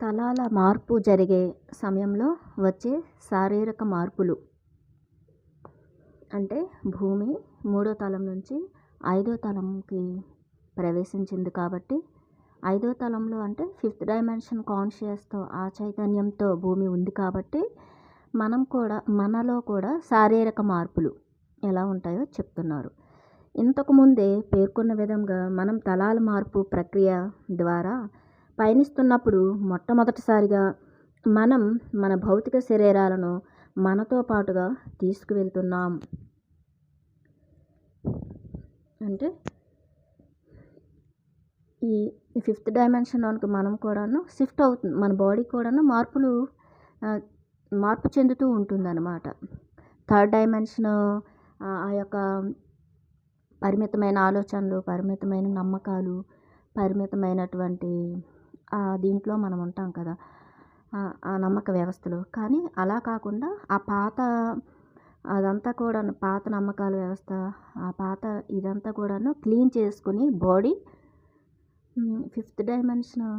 తలాల మార్పు జరిగే సమయంలో వచ్చే శారీరక మార్పులు అంటే భూమి 3వ తలం నుంచి 5వ తలంకి ప్రవేశించింది కాబట్టి 5వ తలంలో అంటే 5th డైమెన్షన్ కాన్షియస్తో ఆ చైతన్యంతో భూమి ఉంది కాబట్టి మనలో కూడా శారీరక మార్పులు ఎలా ఉంటాయో చెప్తున్నారు. ఇంతకుముందే పేర్కొన్న విధంగా మనం తలాల మార్పు ప్రక్రియ ద్వారా పయనిస్తున్నప్పుడు మొట్టమొదటిసారిగా మనం మన భౌతిక శరీరాలను మనతో పాటుగా తీసుకువెళ్తున్నాం. అంటే ఈ 5th డైమెన్షన్లోనికి మనం కూడాను షిఫ్ట్ అవుతుంది. మన బాడీ కూడాను మార్పు చెందుతూ ఉంటుందన్నమాట. 3rd డైమెన్షన్ ఆ యొక్క పరిమితమైన ఆలోచనలు, పరిమితమైన నమ్మకాలు, పరిమితమైనటువంటి దీంట్లో మనం ఉంటాం కదా, ఆ నమ్మక వ్యవస్థలు. కానీ అలా కాకుండా అదంతా కూడా పాత నమ్మకాల వ్యవస్థ, ఆ పాత ఇదంతా కూడాను క్లీన్ చేసుకుని బాడీ 5th డైమెన్షన్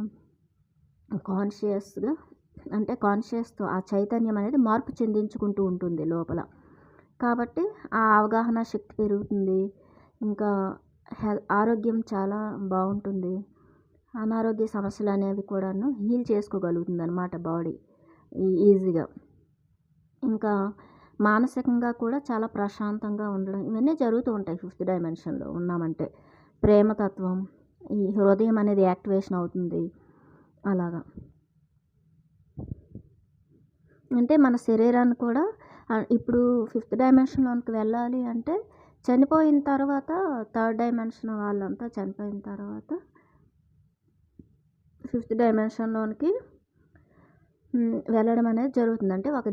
కాన్షియస్గా అంటే కాన్షియస్తో ఆ చైతన్యం అనేది మార్పు చెందించుకుంటూ ఉంటుంది లోపల. కాబట్టి ఆ అవగాహన శక్తి పెరుగుతుంది. ఇంకా ఆరోగ్యం చాలా బాగుంటుంది. అనారోగ్య సమస్యలు అనేవి కూడాను హీల్ చేసుకోగలుగుతుంది అన్నమాట బాడీ ఈజీగా. ఇంకా మానసికంగా కూడా చాలా ప్రశాంతంగా ఉండడం ఇవన్నీ జరుగుతూ ఉంటాయి 5th డైమెన్షన్లో ఉన్నామంటే. ప్రేమతత్వం, ఈ హృదయం అనేది యాక్టివేషన్ అవుతుంది. అలాగా అంటే మన శరీరాన్ని కూడా ఇప్పుడు 5th డైమెన్షన్లోనికి వెళ్ళాలి అంటే చనిపోయిన తర్వాత 3rd డైమెన్షన్ వాళ్ళంతా చనిపోయిన తర్వాత 5th డైమెన్షన్లోనికి వెళ్ళడం అనేది జరుగుతుంది. అంటే ఒక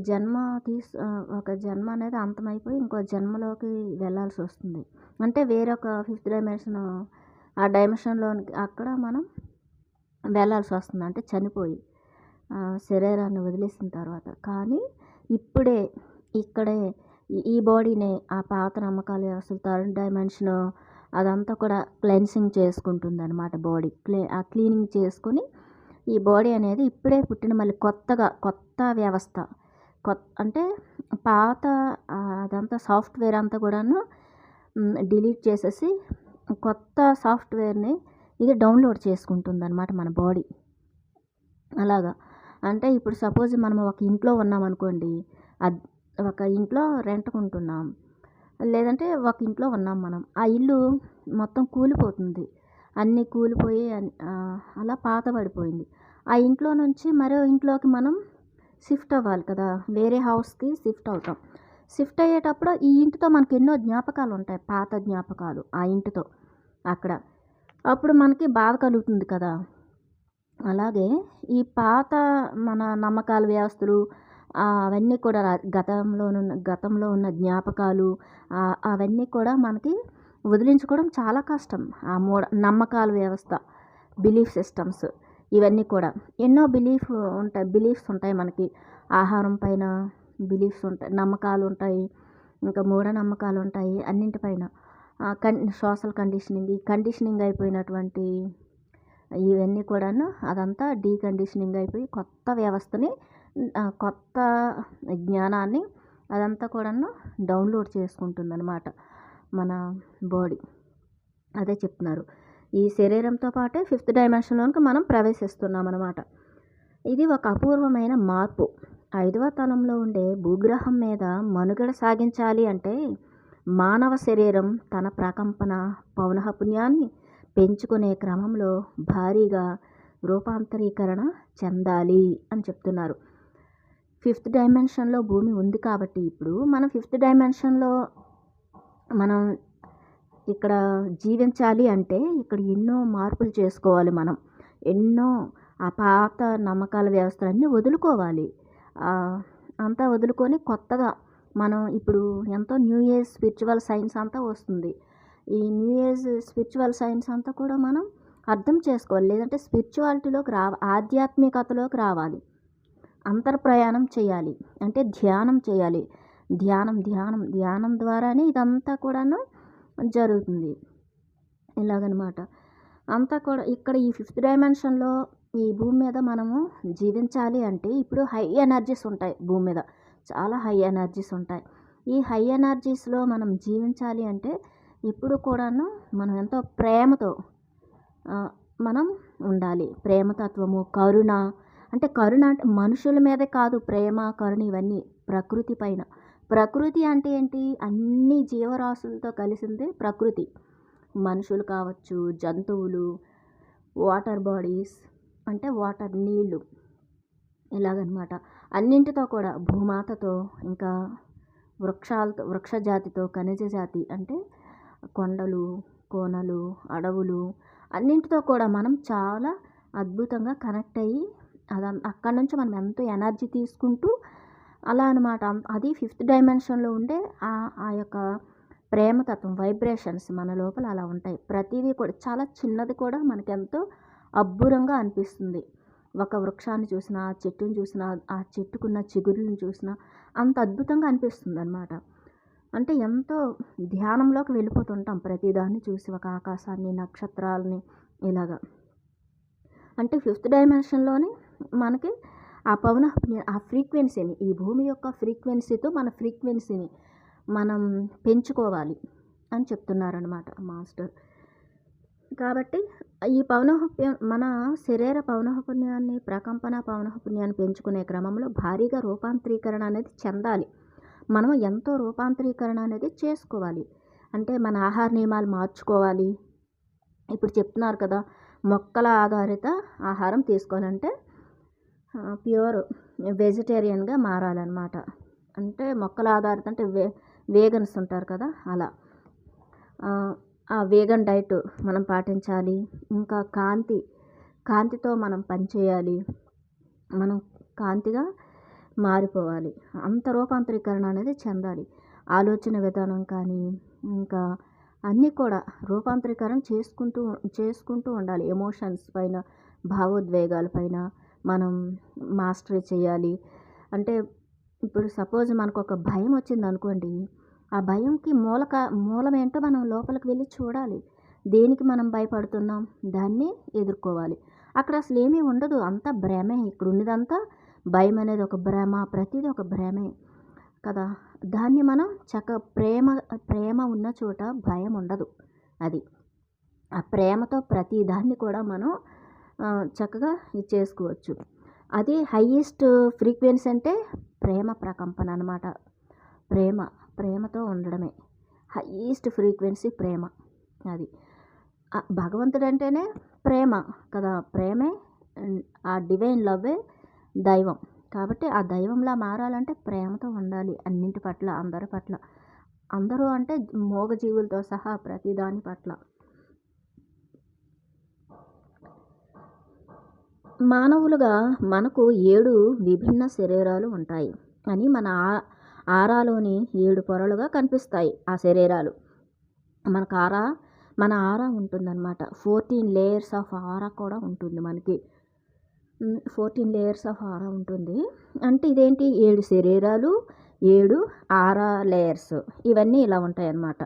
జన్మ అనేది అంతమైపోయి ఇంకో జన్మలోకి వెళ్ళాల్సి వస్తుంది. అంటే వేరొక 5th డైమెన్షన్ ఆ డైమెన్షన్లోనికి అక్కడ మనం వెళ్ళాల్సి వస్తుంది. అంటే చనిపోయి శరీరాన్ని వదిలేసిన తర్వాత. కానీ ఇక్కడే ఈ బాడీనే ఆ పాత నమ్మకాల వ్యవస్థలు 3rd డైమెన్షన్ అదంతా కూడా క్లెన్సింగ్ చేసుకుంటుంది అనమాట. బాడీ క్లీనింగ్ చేసుకుని ఈ బాడీ అనేది ఇప్పుడే పుట్టిన మళ్ళీ కొత్త వ్యవస్థ అంటే పాత అదంతా సాఫ్ట్వేర్ అంతా కూడాను డిలీట్ చేసేసి కొత్త సాఫ్ట్వేర్ని ఇది డౌన్లోడ్ చేసుకుంటుంది అనమాట మన బాడీ. అలాగా అంటే ఇప్పుడు సపోజ్ మనం ఒక ఇంట్లో ఉన్నామనుకోండి, ఒక ఇంట్లో రెంట్కుంటున్నాం, లేదంటే ఒక ఇంట్లో ఉన్నాం మనం. ఆ ఇల్లు మొత్తం కూలిపోతుంది, అన్నీ కూలిపోయి అలా పాతబడిపోయింది. ఆ ఇంట్లో నుంచి మరో ఇంట్లోకి మనం షిఫ్ట్ అవ్వాలి కదా, వేరే హౌస్కి షిఫ్ట్ అవుతాం. షిఫ్ట్ అయ్యేటప్పుడు ఈ ఇంటితో మనకి ఎన్నో జ్ఞాపకాలు ఉంటాయి, పాత జ్ఞాపకాలు ఆ ఇంటితో అక్కడ. అప్పుడు మనకి బాధ కలుగుతుంది కదా. అలాగే ఈ పాత మన నమ్మకాల వ్యవస్థలు అవన్నీ కూడా గతంలో ఉన్న జ్ఞాపకాలు అవన్నీ కూడా మనకి వదిలించుకోవడం చాలా కష్టం. ఆ నమ్మకాల వ్యవస్థ, బిలీఫ్ సిస్టమ్స్ ఇవన్నీ కూడా ఎన్నో బిలీఫ్స్ ఉంటాయి మనకి. ఆహారం పైన బిలీఫ్స్ ఉంటాయి, నమ్మకాలు ఉంటాయి, ఇంకా మూఢనమ్మకాలు ఉంటాయి అన్నింటిపైన. సోషల్ కండిషనింగ్ అయిపోయినటువంటి ఇవన్నీ కూడాను అదంతా డీకండిషనింగ్ అయిపోయి కొత్త వ్యవస్థని, కొత్త జ్ఞానాన్ని అదంతా కూడాను డౌన్లోడ్ చేసుకుంటుంది అనమాట మన బాడీ. అదే చెప్తున్నారు, ఈ శరీరంతో పాటే 5th డైమెన్షన్లోనికి మనం ప్రవేశిస్తున్నాం అనమాట. ఇది ఒక అపూర్వమైన మార్పు. 5వ తలంలో ఉండే భూగ్రహం మీద మనుగడ సాగించాలి అంటే మానవ శరీరం తన ప్రకంపన పౌనఃపున్యాన్ని పెంచుకునే క్రమంలో భారీగా రూపాంతరీకరణ చెందాలి అని చెప్తున్నారు. 5th డైమెన్షన్లో భూమి ఉంది కాబట్టి ఇప్పుడు మనం 5th డైమెన్షన్లో మనం ఇక్కడ జీవించాలి అంటే ఇక్కడ ఎన్నో మార్పులు చేసుకోవాలి. మనం ఎన్నో ఆ పాత నమ్మకాల వ్యవస్థలన్నీ వదులుకోవాలి. అంతా వదులుకొని కొత్తగా మనం ఇప్పుడు ఎంతో న్యూ ఏజ్ స్పిరిచువల్ సైన్స్ అంతా వస్తుంది. ఈ న్యూ ఏజ్ స్పిరిచువల్ సైన్స్ అంతా కూడా మనం అర్థం చేసుకోవాలి. లేదంటే స్పిరిచువాలిటీలోకి ఆధ్యాత్మికతలోకి రావాలి, అంతర్ప్రయాణం చేయాలి, అంటే ధ్యానం చేయాలి. ధ్యానం ద్వారానే ఇదంతా కూడాను జరుగుతుంది. ఇలాగనమాట. అంతా కూడా ఇక్కడ ఈ 5th డైమెన్షన్లో ఈ భూమి మీద మనము జీవించాలి అంటే ఇప్పుడు హై ఎనర్జీస్ ఉంటాయి భూమి మీద, చాలా హై ఎనర్జీస్ ఉంటాయి. ఈ హై ఎనర్జీస్లో మనం జీవించాలి అంటే ఇప్పుడు కూడాను మనం ఎంతో ప్రేమతో మనం ఉండాలి. ప్రేమతత్వము, కరుణ, అంటే కరుణ అంటే మనుషుల మీదే కాదు, ప్రేమ కరుణ ఇవన్నీ ప్రకృతి పైన. ప్రకృతి అంటే ఏంటి? అన్ని జీవరాశులతో కలిసిందే ప్రకృతి. మనుషులు కావచ్చు, జంతువులు, వాటర్ బాడీస్ అంటే వాటర్ నీళ్ళు, ఇలాగనమాట. అన్నింటితో కూడా భూమాతతో, ఇంకా వృక్షాలతో, వృక్షజాతితో, ఖనిజ జాతి అంటే కొండలు, కోనలు, అడవులు, అన్నింటితో కూడా మనం చాలా అద్భుతంగా కనెక్ట్ అయ్యి అక్కడి నుంచి మనం ఎంతో ఎనర్జీ తీసుకుంటూ అలా అనమాట. అది ఫిఫ్త్ డైమెన్షన్లో ఉండే ఆ యొక్క ప్రేమతత్వం, వైబ్రేషన్స్ మన లోపల అలా ఉంటాయి. ప్రతిదీ కూడా చాలా చిన్నది కూడా మనకెంతో అబ్బురంగా అనిపిస్తుంది. ఒక వృక్షాన్ని చూసినా, ఆ చెట్టుని చూసినా, ఆ చెట్టుకున్న చిగురులను చూసినా అంత అద్భుతంగా అనిపిస్తుంది అనమాట. అంటే ఎంతో ధ్యానంలోకి వెళ్ళిపోతుంటాం ప్రతిదాన్ని చూసి, ఒక ఆకాశాన్ని, నక్షత్రాలని, ఇలాగా. అంటే ఫిఫ్త్ డైమెన్షన్లోని మనకి ఆ ఆ ఫ్రీక్వెన్సీని, ఈ భూమి యొక్క ఫ్రీక్వెన్సీతో మన ఫ్రీక్వెన్సీని మనం పెంచుకోవాలి అని చెప్తున్నారనమాట మాస్టర్. కాబట్టి ఈ మన శరీర పౌనఃపున్యాన్ని, ప్రకంపన పౌనఃపున్యాన్ని పెంచుకునే క్రమంలో భారీగా రూపాంతరీకరణ అనేది చెందాలి. మనం ఎంతో రూపాంతరీకరణ అనేది చేసుకోవాలి. అంటే మన ఆహార నియమాలు మార్చుకోవాలి. ఇప్పుడు చెప్తున్నారు కదా, మొక్కల ఆధారిత ఆహారం తీసుకోవాలంటే ప్యూర్ వెజిటేరియన్గా మారాలన్నమాట. అంటే మొక్కల ఆధారిత అంటే వేగన్స్ ఉంటారు కదా, అలా ఆ వేగన్ డైట్ మనం పాటించాలి. ఇంకా కాంతితో మనం పనిచేయాలి. మనం కాంతిగా మారిపోవాలి. అంత రూపాంతరీకరణ అనేది చెందాలి. ఆలోచన విధానం కానీ, ఇంకా అన్నీ కూడా రూపాంతరీకరణ చేసుకుంటూ ఉండాలి. ఎమోషన్స్ పైన, భావోద్వేగాల పైన మనం మాస్టరీ చేయాలి. అంటే ఇప్పుడు సపోజ్ మనకు ఒక భయం వచ్చింది అనుకోండి, ఆ భయంకి మూలం ఏంటో మనం లోపలికి వెళ్ళి చూడాలి. దేనికి మనం భయపడుతున్నాం, దాన్ని ఎదుర్కోవాలి. అక్కడ అసలు ఏమీ ఉండదు, అంతా భ్రమే. ఇక్కడ ఉన్నదంతా భయం అనేది ఒక భ్రమ, ప్రతిదీ ఒక భ్రమే కదా. దాన్ని మనం ప్రేమ ఉన్న చోట భయం ఉండదు. అది ఆ ప్రేమతో ప్రతి దాన్ని కూడా మనం చక్కగా చేసుకోవచ్చు. అది హైయెస్ట్ ఫ్రీక్వెన్సీ అంటే ప్రేమ ప్రకంపన అనమాట. ప్రేమతో ఉండడమే హైయెస్ట్ ఫ్రీక్వెన్సీ, ప్రేమ. అది భగవంతుడు అంటేనే ప్రేమ కదా. ప్రేమే, ఆ డివైన్ లవ్వే దైవం. కాబట్టి ఆ దైవంలా మారాలంటే ప్రేమతో ఉండాలి అన్నింటి పట్ల, అందరి పట్ల. అందరూ అంటే మూగజీవులతో సహా ప్రతిదాని పట్ల. మానవులుగా మనకు 7 విభిన్న శరీరాలు ఉంటాయి అని మన ఆరాలోని 7 పొరలుగా కనిపిస్తాయి ఆ శరీరాలు. మన ఆరా ఉంటుందన్నమాట. 14 లేయర్స్ ఆఫ్ ఆరా కూడా ఉంటుంది మనకి. 14 లేయర్స్ ఆఫ్ ఆరా ఉంటుంది. అంటే ఇదేంటి, 7 శరీరాలు, 7 ఆరా లేయర్స్, ఇవన్నీ ఇలా ఉంటాయి అన్నమాట.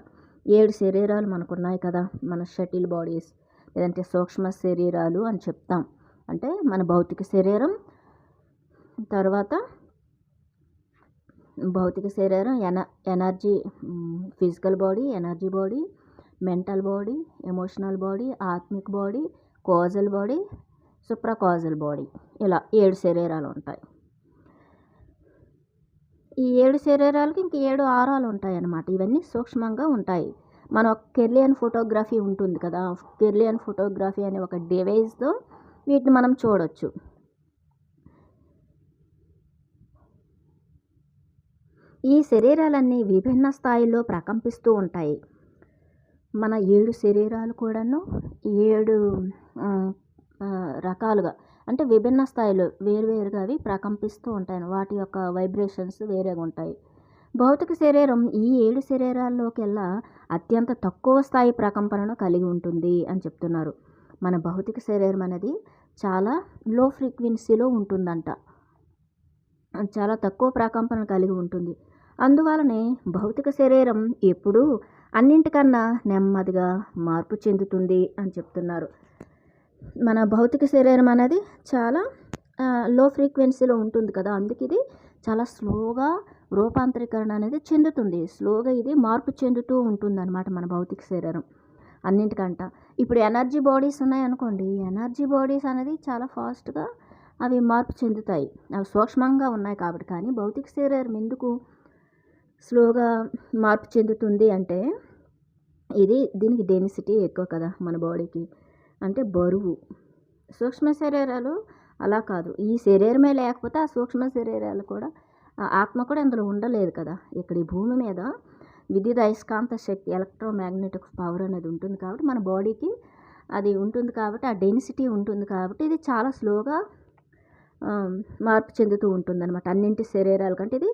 7 శరీరాలు మనకున్నాయి కదా, మన షటిల్ బాడీస్, లేదంటే సూక్ష్మ శరీరాలు అని చెప్తాం. అంటే మన భౌతిక శరీరం, తర్వాత భౌతిక శరీరం, energy, physical body, energy body, mental body, emotional body, ఆత్మిక్ body, causal body, supracausal body, ఇలా 7 శరీరాలు ఉంటాయి. ఈ 7 శరీరాలకి ఇంక 7 ఆరాలు ఉంటాయి అన్నమాట. ఇవన్నీ సూక్ష్మంగా ఉంటాయి. మన కెర్లియన్ ఫోటోగ్రఫీ ఉంటుంది కదా, కెర్లియన్ ఫోటోగ్రఫీ అనే ఒక డివైస్తో వీటిని మనం చూడవచ్చు. ఈ శరీరాలన్నీ విభిన్న స్థాయిల్లో ప్రకంపిస్తూ ఉంటాయి. మన 7 శరీరాలు కూడాను 7 రకాలుగా, అంటే విభిన్న స్థాయిలో వేరువేరుగా అవి ప్రకంపిస్తూ ఉంటాయి. వాటి యొక్క వైబ్రేషన్స్ వేరేగా ఉంటాయి. భౌతిక శరీరం ఈ 7 శరీరాల్లోకెల్లా అత్యంత తక్కువ స్థాయి ప్రకంపనను కలిగి ఉంటుంది అని చెప్తున్నారు. మన భౌతిక శరీరం అనేది చాలా లో ఫ్రీక్వెన్సీలో ఉంటుందంట, చాలా తక్కువ ప్రకంపన కలిగి ఉంటుంది. అందువలనే భౌతిక శరీరం ఎప్పుడూ అన్నింటికన్నా నెమ్మదిగా మార్పు చెందుతుంది అని చెప్తున్నారు. మన భౌతిక శరీరం అనేది చాలా లో ఫ్రీక్వెన్సీలో ఉంటుంది కదా, అందుకే ఇది చాలా స్లోగా రూపాంతరీకరణ అనేది చెందుతుంది. స్లోగా ఇది మార్పు చెందుతూ ఉంటుందన్నమాట మన భౌతిక శరీరం అన్నింటికంట. ఇప్పుడు ఎనర్జీ బాడీస్ ఉన్నాయనుకోండి, ఎనర్జీ బాడీస్ అనేది చాలా ఫాస్ట్గా అవి మార్పు చెందుతాయి, అవి సూక్ష్మంగా ఉన్నాయి కాబట్టి. కానీ భౌతిక శరీరం ఎందుకు స్లోగా మార్పు చెందుతుంది అంటే, దీనికి డెన్సిటీ ఎక్కువ కదా మన బాడీకి, అంటే బరువు. సూక్ష్మ శరీరాలు అలా కాదు, ఈ శరీరమే లేకపోతే ఆ సూక్ష్మ శరీరాలు కూడా, ఆ ఆత్మ కూడా ఇందులో ఉండలేదు కదా. ఇక్కడ ఈ భూమి మీద విద్యుత్ అయస్కాంత శక్తి, ఎలక్ట్రోమాగ్నెటిక్ పవర్ అనేది ఉంటుంది కాబట్టి మన బాడీకి అది ఉంటుంది కాబట్టి, ఆ డెన్సిటీ ఉంటుంది కాబట్టి ఇది చాలా స్లోగా మార్పు చెందుతూ ఉంటుంది అనమాట. అన్నింటి శరీరాల కంటే ఇది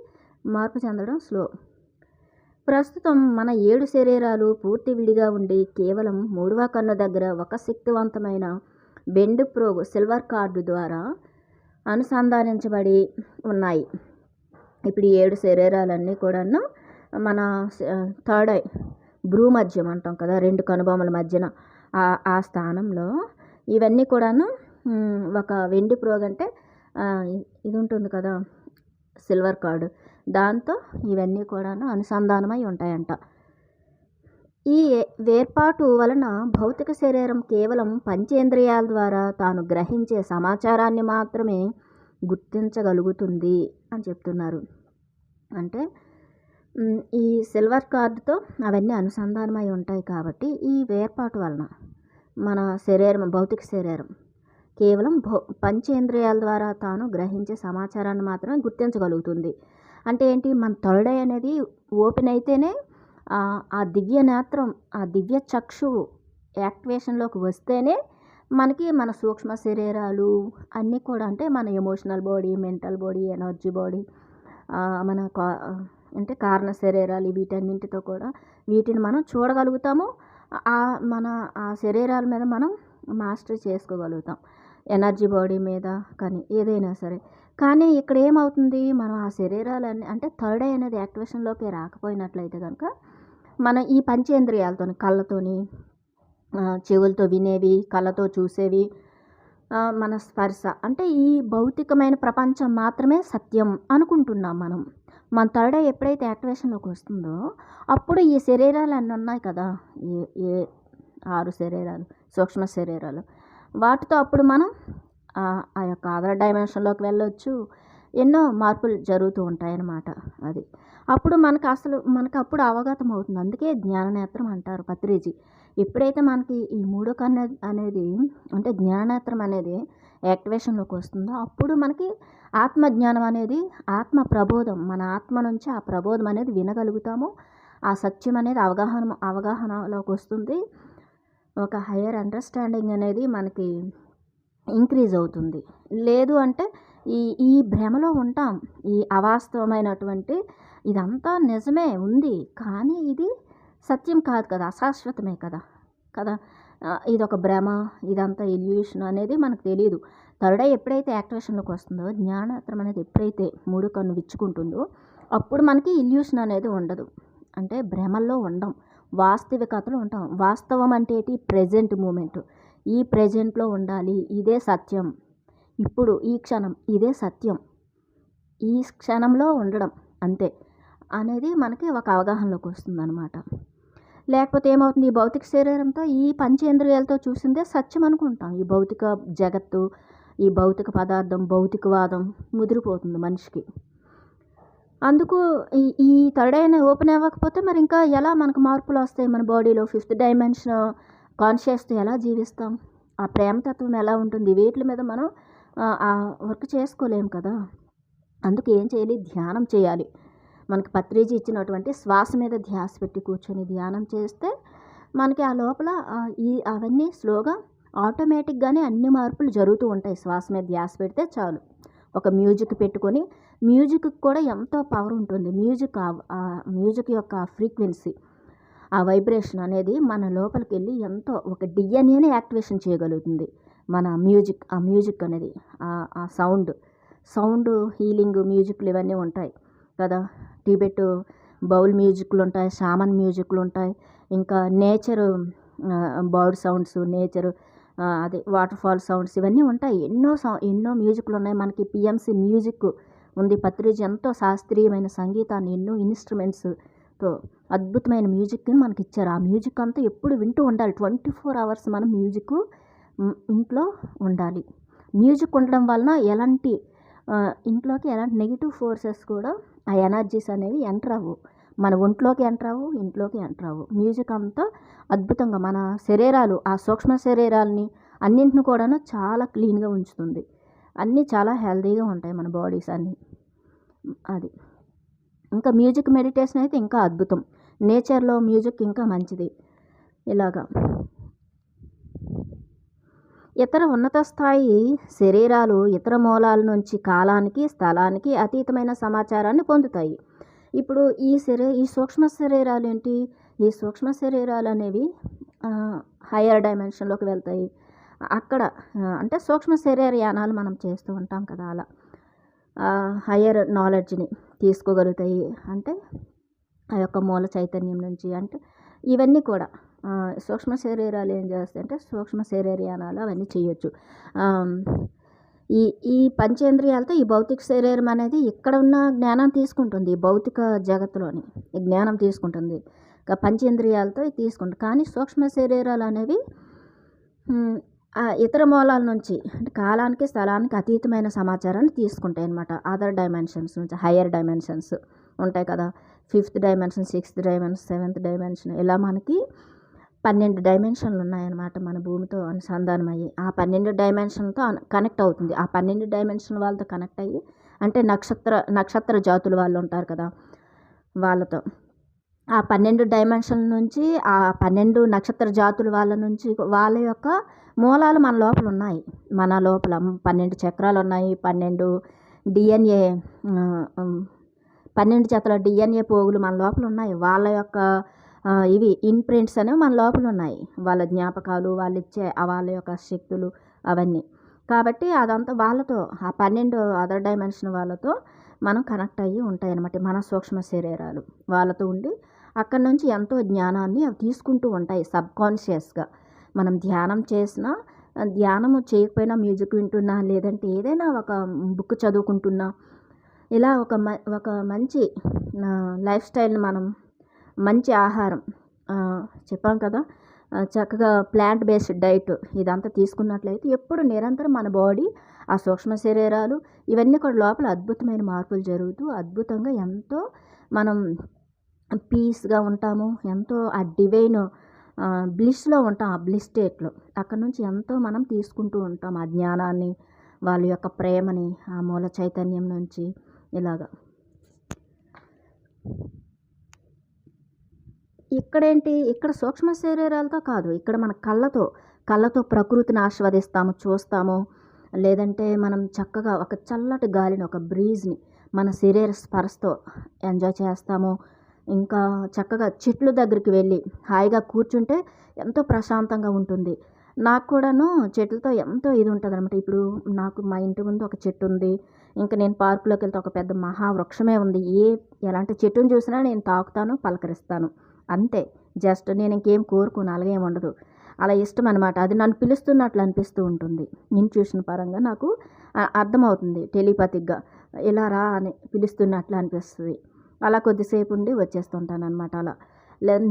మార్పు చెందడం స్లో. ప్రస్తుతం మన 7 శరీరాలు పూర్తి విడిగా ఉండి కేవలం 3వ కన్ను దగ్గర ఒక శక్తివంతమైన బెండ్ ప్రోగ్ సిల్వర్ కార్డు ద్వారా అనుసంధానించబడి ఉన్నాయి. ఇప్పుడు 7 శరీరాలన్నీ కూడాను మన థర్డ్ ఐ భ్రూమధ్యం అంటాం కదా, 2 కనుబొమ్మల మధ్యన ఆ స్థానంలో ఇవన్నీ కూడాను ఒక వెండి ప్రోగ్ అంటే ఇది ఉంటుంది కదా సిల్వర్ కార్డు, దాంతో ఇవన్నీ కూడాను అనుసంధానమై ఉంటాయంట. ఈ వేర్పాటు వలన భౌతిక శరీరం కేవలం పంచేంద్రియాల ద్వారా తాను గ్రహించే సమాచారాన్ని మాత్రమే గుర్తించగలుగుతుంది అని చెప్తున్నారు. అంటే ఈ సిల్వర్ కార్డుతో అవన్నీ అనుసంధానమై ఉంటాయి కాబట్టి ఈ వేర్పాటు వలన మన శరీరం, భౌతిక శరీరం కేవలం పంచేంద్రియాల ద్వారా తాను గ్రహించే సమాచారాన్ని మాత్రమే గుర్తించగలుగుతుంది. అంటే ఏంటి, మన థర్డ్ ఐ అనేది ఓపెన్ అయితేనే ఆ దివ్య నేత్రం, ఆ దివ్య చక్షువు యాక్టివేషన్లోకి వస్తేనే మనకి మన సూక్ష్మ శరీరాలు అన్నీ కూడా, అంటే మన emotional body, mental body, energy body, మన అంటే కారణ శరీరాలు, వీటన్నింటితో కూడా వీటిని మనం చూడగలుగుతాము. మన ఆ శరీరాల మీద మనం మాస్టరీ చేసుకోగలుగుతాం, ఎనర్జీ బాడీ మీద కానీ ఏదైనా సరే. కానీ ఇక్కడ ఏమవుతుంది, మనం ఆ శరీరాలన్నీ, అంటే థర్డ్ ఐ అనేది యాక్టివేషన్లోకి రాకపోయినట్లయితే కనుక మన ఈ పంచేంద్రియాలతో, కళ్ళతోని, చెవులతో వినేవి, కళ్ళతో చూసేవి, మన స్పర్శ, అంటే ఈ భౌతికమైన ప్రపంచం మాత్రమే సత్యం అనుకుంటున్నాం మనం. మన థర్డ్ ఐ ఎప్పుడైతే యాక్టివేషన్లోకి వస్తుందో అప్పుడు ఈ శరీరాలు అన్నీ ఉన్నాయి కదా, ఏ 6 శరీరాలు, సూక్ష్మ శరీరాలు, వాటితో అప్పుడు మనం ఆ యొక్క అదర్ డైమెన్షన్లోకి వెళ్ళొచ్చు. ఎన్నో మార్పులు జరుగుతూ ఉంటాయన్నమాట. అది అప్పుడు మనకు అప్పుడు అవగతం అవుతుంది. అందుకే జ్ఞాననేత్రం అంటారు పత్రిజీ. ఎప్పుడైతే మనకి ఈ 3వ కన్ను అనేది, అంటే జ్ఞాననేత్రం అనేది యాక్టివేషన్లోకి వస్తుందో అప్పుడు మనకి ఆత్మజ్ఞానం అనేది, ఆత్మ ప్రబోధం, మన ఆత్మ నుంచి ఆ ప్రబోధం అనేది వినగలుగుతాము. ఆ సత్యం అనేది అవగాహనలోకి వస్తుంది. ఒక హయ్యర్ అండర్స్టాండింగ్ అనేది మనకి ఇంక్రీజ్ అవుతుంది. లేదు అంటే ఈ భ్రమలో ఉంటాం. ఈ అవాస్తవమైనటువంటి ఇదంతా నిజమే ఉంది కానీ ఇది సత్యం కాదు కదా, అశాశ్వతమే కదా. ఇదొక భ్రమ, ఇదంతా ఇల్యూషన్ అనేది మనకు తెలియదు. థర్డ్ ఐ ఎప్పుడైతే యాక్టివేషన్లోకి వస్తుందో, జ్ఞానేత్రం అనేది ఎప్పుడైతే 3 కన్ను విచ్చుకుంటుందో అప్పుడు మనకి ఇల్యూషన్ అనేది ఉండదు. అంటే భ్రమల్లో ఉండం, వాస్తవికతలో ఉంటాం. వాస్తవం అంటే ఏంటి, ప్రెజెంట్ మూమెంట్, ఈ ప్రెజెంట్లో ఉండాలి, ఇదే సత్యం, ఇప్పుడు ఈ క్షణం ఇదే సత్యం, ఈ క్షణంలో ఉండడం అంతే అనేది మనకి ఒక అవగాహనలోకి వస్తుందన్నమాట. లేకపోతే ఏమవుతుంది, ఈ భౌతిక శరీరంతో, ఈ పంచేంద్రియాలతో చూసిందే సత్యం అనుకుంటాం. ఈ భౌతిక జగత్తు, ఈ భౌతిక పదార్థం, భౌతికవాదం ముదిరిపోతుంది మనిషికి. అందుకు ఈ థర్డ్ ఐ ఓపెన్ అవ్వకపోతే మరి ఇంకా ఎలా మనకు మార్పులు వస్తాయి మన బాడీలో? 5th డైమెన్షన్ కాన్షియస్తో ఎలా జీవిస్తాం? ఆ ప్రేమతత్వం ఎలా ఉంటుంది? వీటి మీద మనం ఆ వర్క్ చేసుకోలేము కదా. అందుకు ఏం చేయాలి, ధ్యానం చేయాలి. మనకి పత్రిజీ ఇచ్చినటువంటి శ్వాస మీద ధ్యాస పెట్టి కూర్చొని ధ్యానం చేస్తే మనకి ఆ లోపల అవన్నీ స్లోగా ఆటోమేటిక్గానే అన్ని మార్పులు జరుగుతూ ఉంటాయి. శ్వాస మీద ధ్యాస పెడితే చాలు. ఒక మ్యూజిక్ పెట్టుకొని, మ్యూజిక్ కూడా ఎంతో పవర్ ఉంటుంది. మ్యూజిక్ యొక్క ఫ్రీక్వెన్సీ, ఆ వైబ్రేషన్ అనేది మన లోపలికి వెళ్ళి ఎంతో ఒక డిఎన్ఏని యాక్టివేషన్ చేయగలుగుతుంది మన మ్యూజిక్. ఆ మ్యూజిక్ అనేది, ఆ సౌండ్ హీలింగ్ మ్యూజిక్లు ఇవన్నీ ఉంటాయి కదా. టిబెట్ బౌల్ మ్యూజిక్లు ఉంటాయి, షామన్ మ్యూజిక్లు ఉంటాయి, ఇంకా నేచర్ బర్డ్ సౌండ్స్, నేచర్ అదే వాటర్ ఫాల్ సౌండ్స్ ఇవన్నీ ఉంటాయి. ఎన్నో మ్యూజిక్లు ఉన్నాయి. మనకి పిఎంసి మ్యూజిక్ ఉంది. పత్రిజీ ఎంతో శాస్త్రీయమైన సంగీతాన్ని ఎన్నో ఇన్స్ట్రుమెంట్స్తో అద్భుతమైన మ్యూజిక్ని మనకి ఇచ్చారు. ఆ మ్యూజిక్ అంతా ఎప్పుడు వింటూ ఉండాలి. 24 అవర్స్ మనం మ్యూజిక్ ఇంట్లో ఉండాలి. మ్యూజిక్ ఉండడం వలన ఇంట్లోకి ఎలాంటి నెగిటివ్ ఫోర్సెస్ కూడా, ఆ ఎనర్జీస్ అనేవి ఎంటర్ అవ్వవు. మన ఒంట్లోకి ఎంటర్ అవ్వవు, ఇంట్లోకి ఎంటర్ అవ్వవు. మ్యూజిక్ అంతా అద్భుతంగా మన శరీరాలు, ఆ సూక్ష్మ శరీరాలని అన్నింటిని కూడాను చాలా క్లీన్గా ఉంచుతుంది. అన్నీ చాలా హెల్తీగా ఉంటాయి మన బాడీస్ అన్నీ. అది ఇంకా మ్యూజిక్ మెడిటేషన్ అయితే ఇంకా అద్భుతం. నేచర్లో మ్యూజిక్ ఇంకా మంచిది. ఇలాగా ఇతర ఉన్నత స్థాయి శరీరాలు ఇతర మూలాల నుంచి కాలానికి, స్థలానికి అతీతమైన సమాచారాన్ని పొందుతాయి. ఇప్పుడు ఈ సూక్ష్మ శరీరాలు ఏంటి? ఈ సూక్ష్మ శరీరాలు అనేవి హయ్యర్ డైమెన్షన్లోకి వెళ్తాయి. అక్కడ అంటే సూక్ష్మ శరీరయానాలు మనం చేస్తూ ఉంటాం కదా, అలా హయ్యర్ నాలెడ్జ్ని తీసుకోగలుగుతాయి. అంటే ఆ యొక్క మూల చైతన్యం నుంచి. అంటే ఇవన్నీ కూడా సూక్ష్మ శరీరాలు ఏం చేస్తాయి అంటే సూక్ష్మ శరీరయానాలు అవన్నీ చేయొచ్చు. ఈ పంచేంద్రియాలతో ఈ భౌతిక శరీరం అనేది ఇక్కడ ఉన్న జ్ఞానం తీసుకుంటుంది. ఈ భౌతిక జగత్తులోని జ్ఞానం తీసుకుంటుంది. పంచేంద్రియాలతో తీసుకుంటుంది. కానీ సూక్ష్మ శరీరాలు అనేవి ఇతర మూలాల నుంచి, అంటే కాలానికి, స్థలానికి అతీతమైన సమాచారాన్ని తీసుకుంటాయి అన్నమాట. అదర్ డైమెన్షన్స్ నుంచి, హయ్యర్ డైమెన్షన్స్ ఉంటాయి కదా, 5th dimension, 6th dimension, 7th dimension, ఇలా మనకి 12 డైమెన్షన్లు ఉన్నాయన్నమాట మన భూమితో అనుసంధానం అయ్యి. ఆ 12 డైమెన్షన్తో కనెక్ట్ అవుతుంది. ఆ 12 డైమెన్షన్ వాళ్ళతో కనెక్ట్ అయ్యి, అంటే నక్షత్ర జాతుల వాళ్ళు ఉంటారు కదా, వాళ్ళతో ఆ 12 డైమెన్షన్ నుంచి, ఆ 12 నక్షత్ర జాతుల వాళ్ళ నుంచి వాళ్ళ యొక్క మూలాలు మన లోపల ఉన్నాయి. మన లోపల 12 చక్రాలు ఉన్నాయి. 12 డిఎన్ఏ 12 జతల డిఎన్ఏ పోగులు మన లోపల ఉన్నాయి. వాళ్ళ యొక్క ఇవి ఇన్ప్రింట్స్ అనేవి మన లోపల ఉన్నాయి. వాళ్ళ జ్ఞాపకాలు, వాళ్ళ యొక్క శక్తులు అవన్నీ. కాబట్టి అదంతా వాళ్ళతో, ఆ 12 అదర్ డైమెన్షన్ వాళ్ళతో మనం కనెక్ట్ అయ్యి ఉంటాయి అన్నమాట. మన సూక్ష్మ శరీరాలు వాళ్ళతో ఉండి అక్కడి నుంచి ఎంతో జ్ఞానాన్ని అవి తీసుకుంటూ ఉంటాయి సబ్కాన్షియస్గా. మనం ధ్యానం చేసినా, ధ్యానము చేయకపోయినా, మ్యూజిక్ వింటున్నా, లేదంటే ఏదైనా ఒక బుక్ చదువుకుంటున్నా, ఇలా ఒక మంచి లైఫ్ స్టైల్ని మనం, మంచి ఆహారం చెప్పాం కదా, చక్కగా ప్లాంట్ బేస్డ్ డైట్ ఇదంతా తీసుకున్నట్లయితే ఎప్పుడు నిరంతరం మన బాడీ, ఆ సూక్ష్మ శరీరాలు ఇవన్నీ కూడా లోపల అద్భుతమైన మార్పులు జరుగుతూ అద్భుతంగా ఎంతో మనం పీస్గా ఉంటాము. ఎంతో ఆ డివైన్ బ్లిస్లో ఉంటాం. ఆ బ్లిస్ స్టేట్లో అక్కడ నుంచి ఎంతో మనం తీసుకుంటూ ఉంటాం ఆ జ్ఞానాన్ని, వాళ్ళ యొక్క ప్రేమని, ఆ మూల చైతన్యం నుంచి. ఇలాగా ఇక్కడ సూక్ష్మ శరీరాలతో కాదు, ఇక్కడ మన కళ్ళతో ప్రకృతిని ఆస్వాదిస్తాము, చూస్తాము. లేదంటే మనం చక్కగా ఒక చల్లటి గాలిని, ఒక బ్రీజ్ని మన శరీర స్పర్శతో ఎంజాయ్ చేస్తాము. ఇంకా చక్కగా చెట్ల దగ్గరికి వెళ్ళి హాయిగా కూర్చుంటే ఎంతో ప్రశాంతంగా ఉంటుంది. నాకు కూడాను చెట్లతో ఎంతో ఇది ఉంటుంది అనమాట. ఇప్పుడు నాకు మా ఇంటి ముందు ఒక చెట్టు ఉంది. ఇంకా నేను పార్కులోకి వెళ్తే ఒక పెద్ద మహావృక్షమే ఉంది. ఎలాంటి చెట్టుని చూసినా నేను తాకుతాను, పలకరిస్తాను, అంతే. జస్ట్ నేను ఇంకేం కోరుకోను, అలాగేం ఉండదు. అలా ఇష్టం అనమాట. అది నన్ను పిలుస్తున్నట్లు అనిపిస్తూ ఉంటుంది. ఇంట్యూషన్ పరంగా నాకు అర్థమవుతుంది, టెలిపతిక్గా ఇలా రా అని పిలుస్తున్నట్లు అనిపిస్తుంది. అలా కొద్దిసేపు ఉండి వచ్చేస్తుంటాను అనమాట. అలా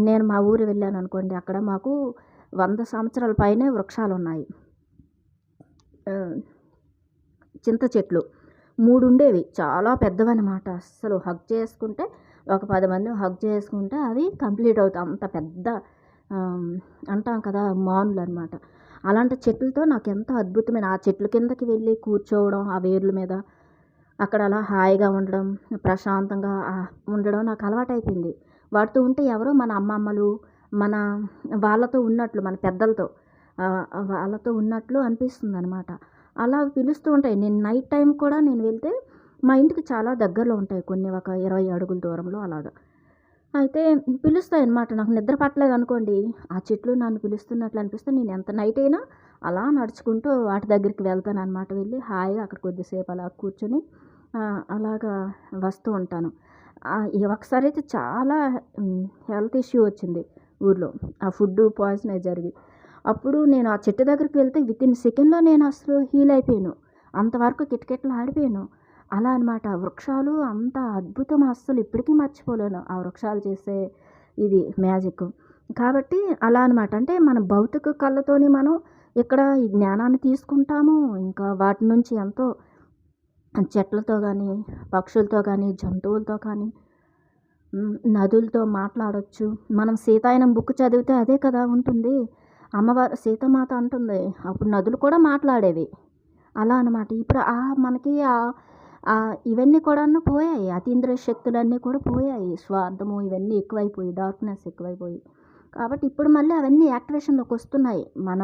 నేను మా ఊరు వెళ్ళాను అనుకోండి, అక్కడ మాకు 100 సంవత్సరాల పైనే వృక్షాలు ఉన్నాయి. చింత చెట్లు 3 ఉండేవి, చాలా పెద్దవన్నమాట. అస్సలు హగ్ చేసుకుంటే ఒక 10 మంది హగ్ చేసుకుంటే అవి కంప్లీట్ అవుతాయి. అంత పెద్ద అంటాం కదా, మానులు అనమాట. అలాంటి చెట్లతో నాకు ఎంతో అద్భుతమైన, ఆ చెట్ల కిందకి వెళ్ళి కూర్చోవడం, ఆ వేర్ల మీద అక్కడ అలా హాయిగా ఉండడం, ప్రశాంతంగా ఉండడం నాకు అలవాటైపోయింది. వాటితో ఉంటే ఎవరో మన అమ్మమ్మలు, మన వాళ్ళతో ఉన్నట్లు, మన పెద్దలతో వాళ్ళతో ఉన్నట్లు అనిపిస్తుంది అనమాట. అలా పిలుస్తూ ఉంటాయి. నేను నైట్ టైం కూడా నేను వెళ్తే మా ఇంటికి చాలా దగ్గరలో ఉంటాయి కొన్ని, ఒక 20 అడుగుల దూరంలో అలాగా. అయితే పిలుస్తాయి అన్నమాట. నాకు నిద్ర పట్టలేదు అనుకోండి, ఆ చెట్లు నన్ను పిలుస్తున్నట్లు అనిపిస్తే నేను ఎంత నైట్ అయినా అలా నడుచుకుంటూ వాటి దగ్గరికి వెళ్తాను అనమాట. వెళ్ళి హాయిగా అక్కడ కొద్దిసేపు అలా కూర్చొని అలాగా వస్తూ ఉంటాను. ఒకసారి అయితే చాలా హెల్త్ ఇష్యూ వచ్చింది ఊర్లో, ఆ ఫుడ్ పాయిజన్ జరిగి. అప్పుడు నేను ఆ చెట్టు దగ్గరికి వెళ్తే వితిన్ సెకండ్లో నేను అసలు హీల్ అయిపోయాను. అంతవరకు కిటకిటలు ఆడిపోయాను. అలా అనమాట. వృక్షాలు అంత అద్భుతం, అస్సలు ఇప్పటికీ మర్చిపోలేను ఆ వృక్షాలు చేసే ఇది మ్యాజిక్. కాబట్టి అలా అనమాట. అంటే మన భౌతిక కళ్ళతోని మనం ఇక్కడ ఈ జ్ఞానాన్ని తీసుకుంటాము. ఇంకా వాటి నుంచి ఎంతో చెట్లతో కానీ, పక్షులతో కానీ, జంతువులతో కానీ, నదులతో మాట్లాడొచ్చు. మనం సీతాయనం బుక్ చదివితే అదే కదా ఉంటుంది. అమ్మవారు సీతామాత అంటుంది అప్పుడు నదులు కూడా మాట్లాడేవి. అలా అనమాట. ఇప్పుడు మనకి ఇవన్నీ కూడాను పోయాయి. అతీంద్రియ శక్తులన్నీ కూడా పోయాయి. స్వార్థము ఇవన్నీ ఎక్కువైపోయి, డార్క్నెస్ ఎక్కువైపోయి. కాబట్టి ఇప్పుడు మళ్ళీ అవన్నీ యాక్టివేషన్లోకి వస్తున్నాయి. మన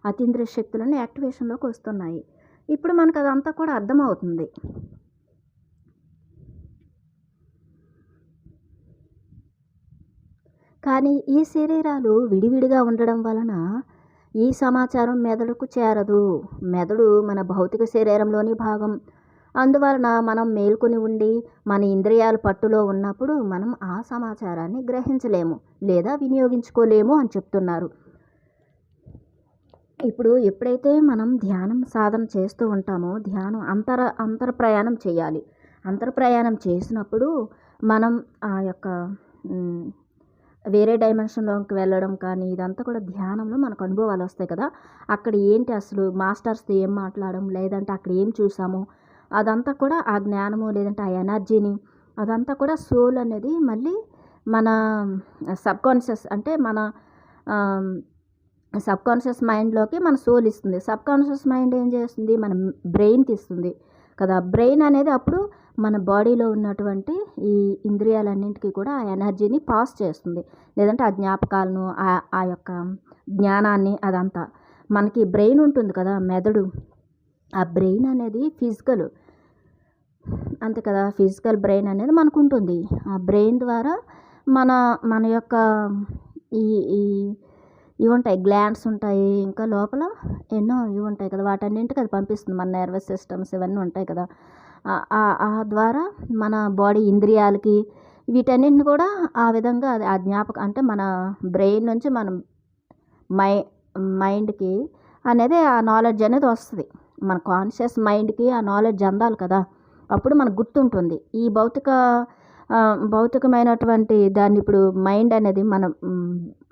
అతీంద్రియ శక్తులన్నీ యాక్టివేషన్లోకి వస్తున్నాయి. ఇప్పుడు మనకు అదంతా కూడా అర్థమవుతుంది. కానీ ఈ శరీరాలు విడివిడిగా ఉండడం వలన ఈ సమాచారం మెదడుకు చేరదు. మెదడు మన భౌతిక శరీరంలోని భాగం. అందువలన మనం మేల్కొని ఉండి మన ఇంద్రియాల పట్టులో ఉన్నప్పుడు మనం ఆ సమాచారాన్ని గ్రహించలేము లేదా వినియోగించుకోలేము అని చెప్తున్నారు. ఇప్పుడు ఎప్పుడైతే మనం ధ్యానం సాధన చేస్తూ ఉంటామో ధ్యానం అంతర ప్రయాణం చేయాలి. అంతర ప్రయాణం చేసినప్పుడు మనం ఆ యొక్క వేరే డైమెన్షన్లోకి వెళ్ళడం కానీ ఇదంతా కూడా ధ్యానంలో మనకు అనుభవాలు వస్తాయి కదా. అక్కడ ఏంటి అసలు మాస్టర్స్తో ఏం మాట్లాడడం, లేదంటే అక్కడ ఏం చూసామో అదంతా కూడా ఆ జ్ఞానము లేదంటే ఆ ఎనర్జీని అదంతా కూడా సోల్ అనేది మళ్ళీ మన సబ్కాన్షియస్ అంటే మన సబ్కాన్షియస్ మైండ్లోకి మన సోల్ ఇస్తుంది. సబ్కాన్షియస్ మైండ్ ఏం చేస్తుంది, మన బ్రెయిన్కి ఇస్తుంది కదా. బ్రెయిన్ అనేది అప్పుడు మన బాడీలో ఉన్నటువంటి ఈ ఇంద్రియాలన్నింటికి కూడా ఆ ఎనర్జీని పాస్ చేస్తుంది. లేదంటే ఆ జ్ఞాపకాలను ఆ యొక్క జ్ఞానాన్ని అదంతా మనకి బ్రెయిన్ ఉంటుంది కదా, మెదడు. ఆ బ్రెయిన్ అనేది ఫిజికల్ అంతే కదా. ఫిజికల్ బ్రెయిన్ అనేది మనకు ఉంటుంది. ఆ బ్రెయిన్ ద్వారా మన యొక్క ఈ ఇవి ఉంటాయి, గ్లాండ్స్ ఉంటాయి, ఇంకా లోపల ఎన్నో ఇవి ఉంటాయి కదా, వాటన్నింటికి అది పంపిస్తుంది. మన నర్వస్ సిస్టమ్స్ ఇవన్నీ ఉంటాయి కదా. ఆ ద్వారా మన బాడీ ఇంద్రియాలకి వీటన్నింటిని కూడా ఆ విధంగా అది ఆ జ్ఞాపకం అంటే మన బ్రెయిన్ నుంచి మన మైండ్కి అనేది ఆ నాలెడ్జ్ అనేది వస్తుంది. మన కాన్షియస్ మైండ్కి ఆ నాలెడ్జ్ అందాలి కదా, అప్పుడు మనకు గుర్తుంటుంది. ఈ భౌతికమైనటువంటి దాన్ని ఇప్పుడు మైండ్ అనేది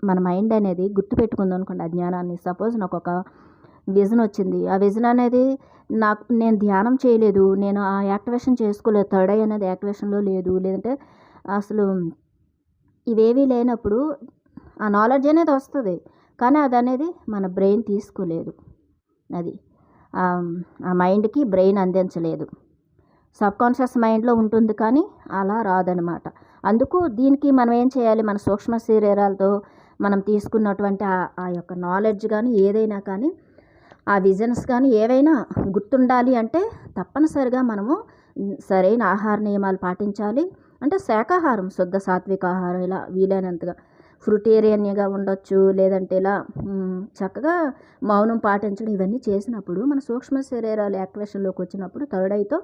మన మైండ్ అనేది గుర్తుపెట్టుకుంది అనుకోండి ఆ జ్ఞానాన్ని. సపోజ్ నాకు ఒక విజన్ వచ్చింది. ఆ విజన్ అనేది నేను ధ్యానం చేయలేదు, నేను ఆ యాక్టివేషన్ చేసుకోలేదు, థర్డ్ ఐ అనేది యాక్టివేషన్లో లేదు, లేదంటే అసలు ఇవేవీ లేనప్పుడు ఆ నాలెడ్జ్ అనేది వస్తుంది. కానీ అది అనేది మన బ్రెయిన్ తీసుకోలేదు. అది ఆ మైండ్కి బ్రెయిన్ అందించలేదు. సబ్కాన్షియస్ మైండ్లో ఉంటుంది కానీ అలా రాదనమాట. అందుకు దీనికి మనం ఏం చేయాలి, మన సూక్ష్మ శరీరాలతో మనం తీసుకున్నటువంటి ఆ యొక్క నాలెడ్జ్ కానీ ఏదైనా కానీ ఆ విజన్స్ కానీ ఏవైనా గుర్తుండాలి అంటే తప్పనిసరిగా మనము సరైన ఆహార నియమాలు పాటించాలి. అంటే శాకాహారం, శుద్ధ సాత్విక ఆహారం, ఇలా వీలైనంతగా ఫ్రూటేరియన్గా ఉండొచ్చు, లేదంటే ఇలా చక్కగా మౌనం పాటించడం, ఇవన్నీ చేసినప్పుడు మన సూక్ష్మ శరీరాలు యాక్టివేషన్లోకి వచ్చినప్పుడు థర్డ్ ఐతో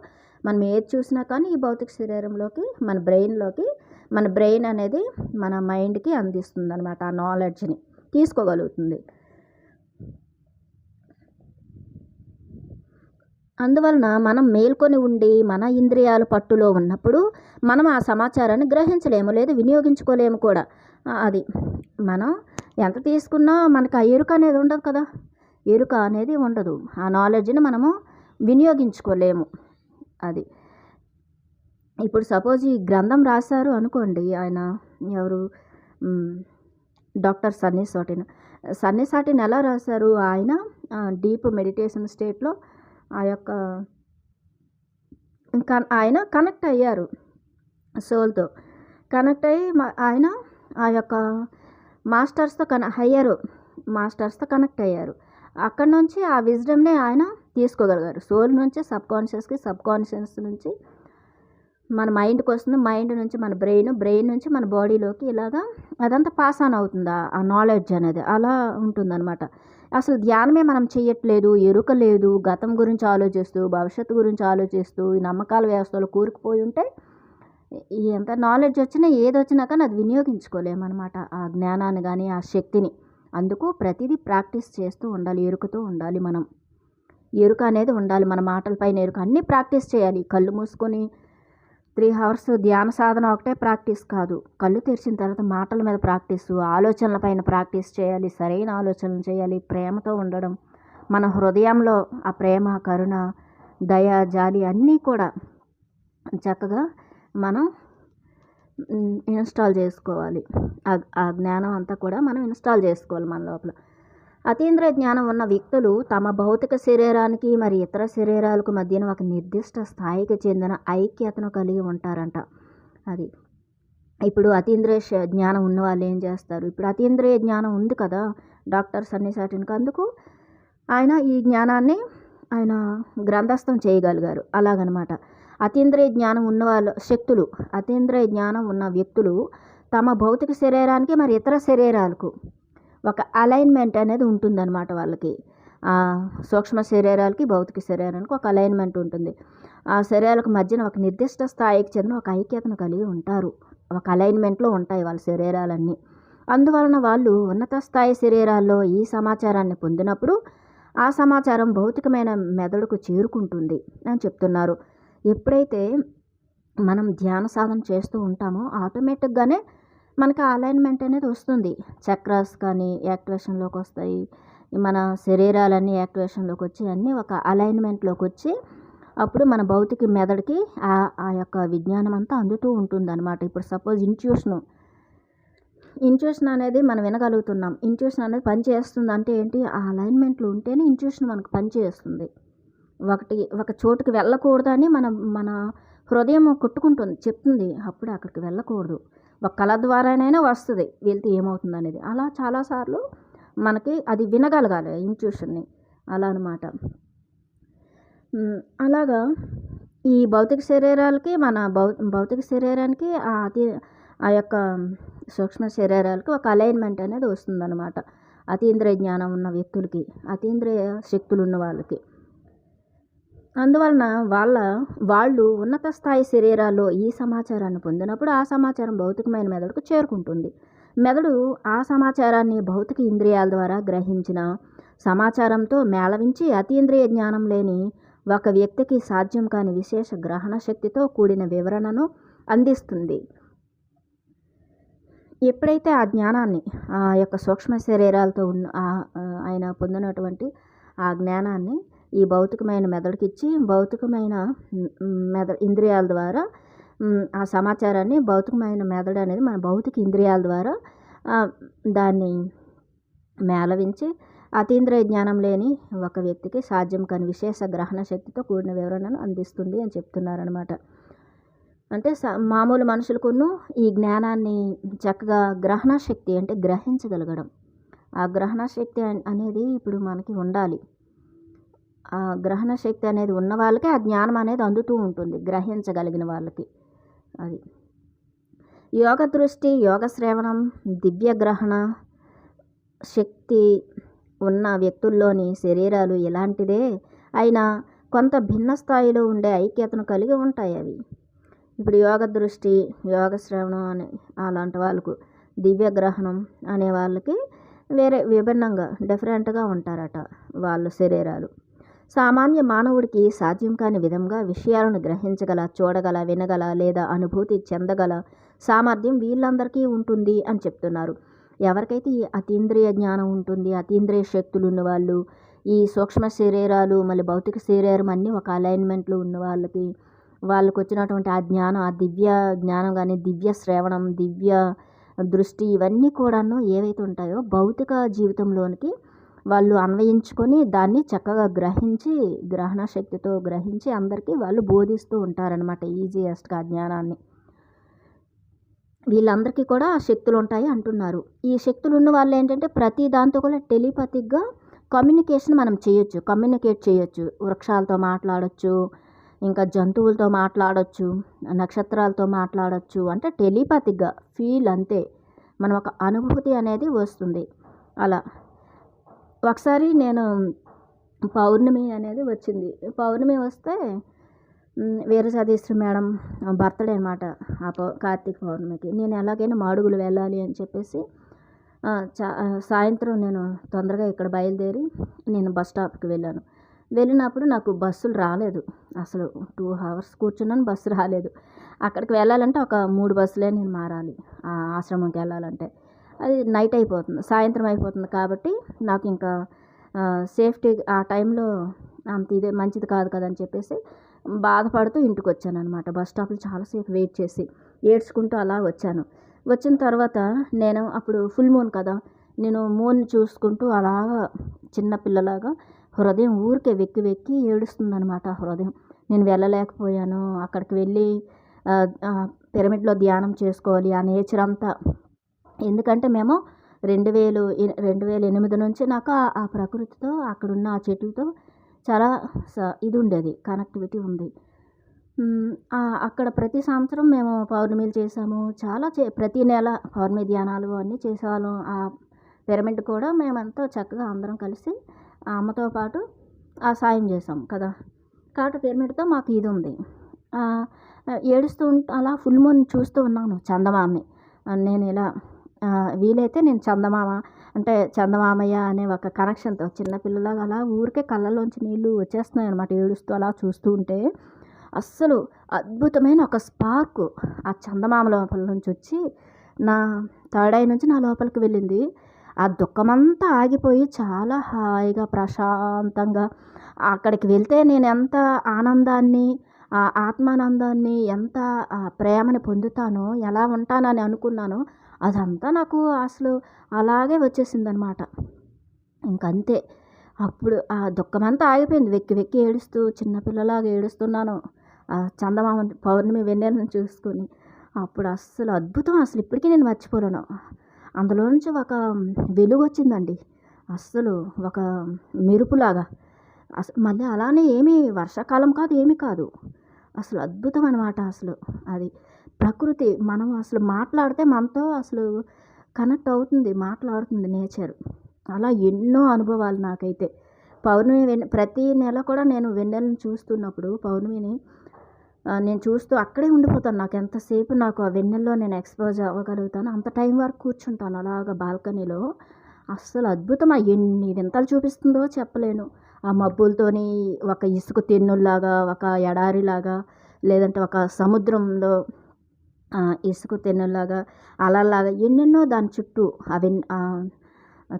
మనం ఏది చూసినా కానీ ఈ భౌతిక శరీరంలోకి మన బ్రెయిన్ అనేది మన మైండ్కి అందిస్తుంది అనమాట. ఆ నాలెడ్జ్ని తీసుకోగలుగుతుంది. అందువలన మనం మేల్కొని ఉండి మన ఇంద్రియాల పట్టులో ఉన్నప్పుడు మనం ఆ సమాచారాన్ని గ్రహించలేము లేదా వినియోగించుకోలేము కూడా. అది మనం ఎంత తీసుకున్నా మనకు ఆ ఎరుక అనేది ఉండదు కదా, ఎరుక అనేది ఉండదు. ఆ నాలెడ్జ్ని మనము వినియోగించుకోలేము. అది ఇప్పుడు సపోజ్ ఈ గ్రంథం రాశారు అనుకోండి, ఆయన ఎవరు, డాక్టర్ సన్నీ సాటిన్ ఎలా రాశారు, ఆయన డీప్ మెడిటేషన్ స్టేట్లో ఆ యొక్క ఆయన కనెక్ట్ అయ్యారు, సోల్తో కనెక్ట్ అయ్యి ఆయన ఆ యొక్క హయ్యర్ మాస్టర్స్తో కనెక్ట్ అయ్యారు. అక్కడ నుంచి ఆ విజ్డమ్ని ఆయన తీసుకోగలిగారు. సోల్ నుంచి సబ్కాన్షియస్ నుంచి మన మైండ్కి వస్తుంది, మైండ్ నుంచి మన బ్రెయిన్ నుంచి మన బాడీలోకి ఇలాగా అదంతా పాస్ ఆన్ అవుతుంది ఆ నాలెడ్జ్ అనేది. అలా ఉంటుందన్నమాట. అసలు ధ్యానమే మనం చేయట్లేదు, ఎరుక లేదు, గతం గురించి ఆలోచిస్తూ భవిష్యత్తు గురించి ఆలోచిస్తూ ఈ నమ్మకాల వ్యవస్థలో కూరుకుపోయి ఉంటే ఎంత నాలెడ్జ్ వచ్చినా ఏది వచ్చినా కానీ అది వినియోగించుకోలేమన్నమాట. ఆ జ్ఞానాన్ని కానీ ఆ శక్తిని అందుకు ప్రతిదీ ప్రాక్టీస్ చేస్తూ ఉండాలి, ఎరుకుతూ ఉండాలి మనం. ఎరుక అనేది ఉండాలి, మన మాటలపైన ఎరుక. అన్నీ ప్రాక్టీస్ చేయాలి. కళ్ళు మూసుకొని 3 అవర్స్ ధ్యాన సాధన ఒకటే ప్రాక్టీస్ కాదు. కళ్ళు తెరిచిన తర్వాత మాటల మీద ప్రాక్టీసు, ఆలోచనల పైన ప్రాక్టీస్ చేయాలి, సరైన ఆలోచనలు చేయాలి, ప్రేమతో ఉండడం. మన హృదయంలో ఆ ప్రేమ, కరుణ, దయ, జాలి అన్నీ కూడా చక్కగా మనం ఇన్స్టాల్ చేసుకోవాలి. ఆ జ్ఞానం అంతా కూడా మనం ఇన్స్టాల్ చేసుకోవాలి మన లోపల. అతీంద్రియ జ్ఞానం ఉన్న వ్యక్తులు తమ భౌతిక శరీరానికి మరి ఇతర శరీరాలకు మధ్యన ఒక నిర్దిష్ట స్థాయికి చెందిన ఐక్యతను కలిగి ఉంటారంట. అది ఇప్పుడు అతీంద్రియ జ్ఞానం ఉన్న వాళ్ళు ఏం చేస్తారు? ఇప్పుడు అతీంద్రియ జ్ఞానం ఉంది కదా డాక్టర్స్ అన్ని సాటికి, అందుకు ఆయన ఈ జ్ఞానాన్ని ఆయన గ్రంథస్థం చేయగలిగారు. అలాగనమాట. అతీంద్రియ జ్ఞానం ఉన్న వాళ్ళు శక్తులు, అతీంద్రియ జ్ఞానం ఉన్న వ్యక్తులు తమ భౌతిక శరీరానికి మరి ఇతర శరీరాలకు ఒక అలైన్మెంట్ అనేది ఉంటుందన్నమాట వాళ్ళకి. సూక్ష్మ శరీరాలకి భౌతిక శరీరానికి ఒక అలైన్మెంట్ ఉంటుంది. ఆ శరీరాలకు మధ్యన ఒక నిర్దిష్ట స్థాయికి చెందిన ఒక ఐక్యతను కలిగి ఉంటారు. ఒక అలైన్మెంట్లో ఉంటాయి వాళ్ళ శరీరాలన్నీ. అందువలన వాళ్ళు ఉన్నత స్థాయి శరీరాల్లో ఈ సమాచారాన్ని పొందినప్పుడు ఆ సమాచారం భౌతికమైన మెదడుకు చేరుకుంటుంది అని చెప్తున్నారు. ఎప్పుడైతే మనం ధ్యాన సాధన చేస్తూ ఉంటామో ఆటోమేటిక్గానే మనకి ఆ అలైన్మెంట్ అనేది వస్తుంది. చక్రాస్ కానీ యాక్టివేషన్లోకి వస్తాయి, మన శరీరాలన్నీ యాక్టివేషన్లోకి వచ్చి అన్నీ ఒక అలైన్మెంట్లోకి వచ్చి అప్పుడు మన భౌతిక మెదడుకి ఆ యొక్క విజ్ఞానం అంతా అందుతూ ఉంటుందన్నమాట. ఇప్పుడు సపోజ్ ఇంట్యూషన్ అనేది మనం వినగలుగుతున్నాం. ఇంట్యూషన్ అనేది పని చేస్తుంది అంటే ఏంటి? ఆ అలైన్మెంట్లో ఉంటేనే ఇంట్యూషన్ మనకు పని చేస్తుంది. ఒక చోటుకి వెళ్ళకూడదని మన హృదయం కొట్టుకుంటుంది, చెప్తుంది, అప్పుడు అక్కడికి వెళ్ళకూడదు. ఒక కళ ద్వారానైనా వస్తుంది, వెళ్తే ఏమవుతుంది అనేది. అలా చాలాసార్లు మనకి అది వినగలగాలి ఇంట్యూషన్ని. అలా అనమాట. అలాగా ఈ భౌతిక శరీరాలకి మన భౌతిక శరీరానికి ఆ యొక్క సూక్ష్మ శరీరాలకి ఒక అలైన్మెంట్ అనేది వస్తుందన్నమాట. అతీంద్రియ జ్ఞానం ఉన్న వ్యక్తులకి, అతీంద్రియ శక్తులు ఉన్న వాళ్ళకి. అందువలన వాళ్ళు ఉన్నత స్థాయి శరీరాల్లో ఈ సమాచారాన్ని పొందినప్పుడు ఆ సమాచారం భౌతికమైన మెదడుకు చేరుకుంటుంది. మెదడు ఆ సమాచారాన్ని భౌతిక ఇంద్రియాల ద్వారా గ్రహించిన సమాచారంతో మేళవించి అతీంద్రియ జ్ఞానం లేని ఒక వ్యక్తికి సాధ్యం కాని విశేష గ్రహణ శక్తితో కూడిన వివరణను అందిస్తుంది. ఎప్పుడైతే ఆ జ్ఞానాన్ని ఆ యొక్క సూక్ష్మ శరీరాలతో ఉన్న ఆయన పొందినటువంటి ఆ జ్ఞానాన్ని ఈ భౌతికమైన మెదడుకిచ్చి భౌతికమైన ఇంద్రియాల ద్వారా ఆ సమాచారాన్ని భౌతికమైన మెదడు అనేది మన భౌతిక ఇంద్రియాల ద్వారా దాన్ని మేళవించి అతీంద్రియ జ్ఞానం లేని ఒక వ్యక్తికి సాధ్యం కాని విశేష గ్రహణ శక్తితో కూడిన వివరణను అందిస్తుంది అని చెప్తున్నారనమాట. అంటే మామూలు మనుషులకును ఈ జ్ఞానాన్ని చక్కగా గ్రహణ శక్తి అంటే గ్రహించగలగడం, ఆ గ్రహణ శక్తి అనేది ఇప్పుడు మనకి ఉండాలి. ఆ గ్రహణ శక్తి అనేది ఉన్న వాళ్ళకి ఆ జ్ఞానం అనేది అందుతూ ఉంటుంది, గ్రహించగలిగిన వాళ్ళకి. అది యోగ దృష్టి, యోగ శ్రవణం, దివ్య గ్రహణ శక్తి ఉన్న వ్యక్తుల్లోని శరీరాలు ఎలాంటిదే అయినా కొంత భిన్న స్థాయిలో ఉండే ఐక్యతను కలిగి ఉంటాయి అవి. ఇప్పుడు యోగ దృష్టి, యోగ శ్రవణం అనే అలాంటి వాళ్ళకు, దివ్య గ్రహణం అనే వాళ్ళకి వేరే విభిన్నంగా డిఫరెంట్గా ఉంటారట వాళ్ళ శరీరాలు. సామాన్య మానవుడికి సాధ్యం కాని విధంగా విషయాలను గ్రహించగల, చూడగల, వినగల లేదా అనుభూతి చెందగల సామర్థ్యం వీళ్ళందరికీ ఉంటుంది అని చెప్తున్నారు. ఎవరికైతే ఈ అతీంద్రియ జ్ఞానం ఉంటుంది, అతీంద్రియ శక్తులు ఉన్న వాళ్ళు, ఈ సూక్ష్మ శరీరాలు మళ్ళీ భౌతిక శరీరం అన్నీ ఒక అలైన్మెంట్లో ఉన్న వాళ్ళకు వచ్చినటువంటి ఆ జ్ఞానం, ఆ దివ్య జ్ఞానం కానీ దివ్య శ్రవణం, దివ్య దృష్టి ఇవన్నీ కూడాను ఏవైతే ఉంటాయో భౌతిక జీవితంలోనికి వాళ్ళు అన్వయించుకొని దాన్ని చక్కగా గ్రహణ శక్తితో గ్రహించి అందరికీ వాళ్ళు బోధిస్తూ ఉంటారనమాట ఈజీయెస్ట్గా ఆ జ్ఞానాన్ని. వీళ్ళందరికీ కూడా శక్తులు ఉంటాయి అంటున్నారు. ఈ శక్తులు ఉన్న వాళ్ళు ఏంటంటే ప్రతి దాంతో కూడా టెలిపతిక్గా కమ్యూనికేషన్ మనం కమ్యూనికేట్ చేయొచ్చు. వృక్షాలతో మాట్లాడచ్చు, ఇంకా జంతువులతో మాట్లాడచ్చు, నక్షత్రాలతో మాట్లాడచ్చు. అంటే టెలిపతిక్గా ఫీల్ అంతే, మనం ఒక అనుభూతి అనేది వస్తుంది. అలా ఒకసారి నేను పౌర్ణమి అనేది వచ్చింది. పౌర్ణమి వస్తే వీర సతీశ్వరి మేడం బర్త్డే అనమాట. కార్తీక పౌర్ణమికి నేను ఎలాగైనా మాడుగులు వెళ్ళాలి అని చెప్పేసి సాయంత్రం నేను తొందరగా ఇక్కడ బయలుదేరి నేను బస్ స్టాప్‌కి వెళ్ళాను. వెళ్ళినప్పుడు నాకు బస్సులు రాలేదు. అసలు 2 హవర్స్ కూర్చున్నాను, బస్సు రాలేదు. అక్కడికి వెళ్ళాలంటే ఒక 3 బస్సులే నేను మారాలి. ఆ ఆశ్రమంకి వెళ్ళాలంటే. అది నైట్ అయిపోతుంది. సాయంత్రం అయిపోతుంది కాబట్టి నాకింకా సేఫ్టీ ఆ టైంలో అంత మంచిది కాదు కదా అని చెప్పేసి బాధపడుతూ ఇంటికొచ్చాననమాట. బస్ స్టాప్‌లో చాలాసేపు వెయిట్ చేసి, ఏడ్చుకుంటూ అలా వచ్చాను. వచ్చిన తర్వాత నేను అప్పుడు ఫుల్ మూన్ కదా! నేను మూన్‌ని చూసుకుంటూ అలాగా చిన్న పిల్లలాగా హృదయం ఊరికే వెక్కి వెక్కి ఏడుస్తుందనమాట హృదయం. నేను వెళ్ళలేకపోయాను. అక్కడికి వెళ్ళి పిరమిడ్‌లో ధ్యానం చేసుకోవాలి. ఆ నేచర్ అంతా ఎందుకంటే మేము 2008 నుంచి నాకు ఆ ప్రకృతితో అక్కడున్న ఆ చెట్లతో చాలా ఇది ఉండేది. కనెక్టివిటీ ఉంది. అక్కడ ప్రతి సంవత్సరం మేము పౌర్ణమిలు చేసాము. చాలా ప్రతి నెల పౌర్ణమి ధ్యానాలు అన్నీ చేసేవాళ్ళం. ఆ పిరమిడ్ కూడా మేమంతా చక్కగా అందరం కలిసి అమ్మతో పాటు సాయం చేసాం కదా! కాబట్టి పిరమిడ్‌తో మాకు ఇది ఉంది. ఏడుస్తూ అలా ఫుల్ మూన్ చూస్తూ ఉన్నాను చందమామని. నేను ఇలా వీలైతే నేను చందమామ అంటే చందమామయ్య అనే ఒక కనెక్షన్‌తో చిన్న పిల్లలాగా అలా ఊరికే కళ్ళల్లోంచి నీళ్ళు వచ్చేస్తున్నాయన్నమాట ఏడుస్తూ అలా చూస్తూ ఉంటే. అస్సలు అద్భుతమైన ఒక స్పార్కు ఆ చందమామ లోపల నుంచి వచ్చి నా థర్డ్ ఐ నుంచి నా లోపలికి వెళ్ళింది. ఆ దుఃఖమంతా ఆగిపోయి చాలా హాయిగా ప్రశాంతంగా అక్కడికి వెళ్తే నేను ఎంత ఆనందాన్ని, ఆత్మానందాన్ని, ఎంత ప్రేమని పొందుతానో, ఎలా ఉంటానని అనుకున్నానో అదంతా నాకు అసలు అలాగే వచ్చేసిందనమాట. ఇంకంతే. అప్పుడు ఆ దుఃఖమంతా ఆగిపోయింది. వెక్కి వెక్కి ఏడుస్తూ చిన్నపిల్లలాగా ఏడుస్తున్నాను. చందమామ పౌర్ణమి వెన్నెలను చూసుకొని. అప్పుడు అస్సలు అద్భుతం, అసలు ఇప్పటికీ నేను మర్చిపోలేను. అందులో నుంచి ఒక వెలుగొచ్చిందండి. అస్సలు ఒక మెరుపులాగా. మళ్ళీ అలానే ఏమీ వర్షాకాలం కాదు, ఏమీ కాదు. అసలు అద్భుతం అనమాట అసలు అది. ప్రకృతి మనం అసలు మాట్లాడితే మనతో అసలు కనెక్ట్ అవుతుంది, మాట్లాడుతుంది నేచర్. అలా ఎన్నో అనుభవాలు నాకైతే. పౌర్ణమి ప్రతి నెల కూడా నేను వెన్నెలను చూస్తున్నప్పుడు పౌర్ణమిని నేను చూస్తూ అక్కడే ఉండిపోతాను. నాకు ఎంతసేపు నాకు ఆ వెన్నెల్లో నేను ఎక్స్‌పోజ్ అవ్వగలుగుతానో అంత టైం వరకు కూర్చుంటాను అలాగా బాల్కనీలో. అస్సలు అద్భుతం. ఎన్ని వింతలు చూపిస్తుందో చెప్పలేను. ఆ మబ్బులతోని ఒక ఇసుక తెన్నుల్లాగా, ఒక ఎడారిలాగా, లేదంటే ఒక సముద్రంలో ఇసుక తెన్నుల్లాగా, అలల్లాగా ఎన్నెన్నో దాని చుట్టూ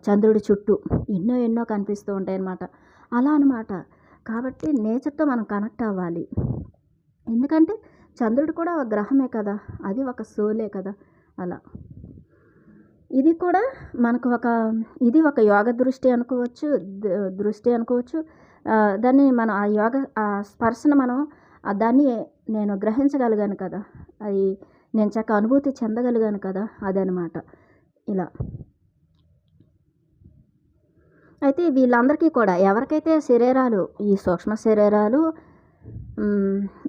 చంద్రుడి చుట్టూ ఎన్నో కనిపిస్తూ ఉంటాయన్నమాట. అలా అనమాట. కాబట్టి నేచర్‌తో మనం కనెక్ట్ అవ్వాలి. ఎందుకంటే చంద్రుడు కూడా ఒక గ్రహమే కదా! అది ఒక సోలే కదా! అలా. ఇది కూడా మనకు ఇది ఒక యోగ దృష్టి అనుకోవచ్చు, దృష్టి అనుకోవచ్చు. దాన్ని మనం ఆ యోగ స్పర్శను మనం దాన్ని నేను గ్రహించగలిగాను కదా! అది నేను చక్కగా అనుభూతి చెందగలిగాను కదా! అదనమాట. ఇలా. అయితే వీళ్ళందరికీ కూడా ఎవరికైతే శరీరాలు ఈ సూక్ష్మ శరీరాలు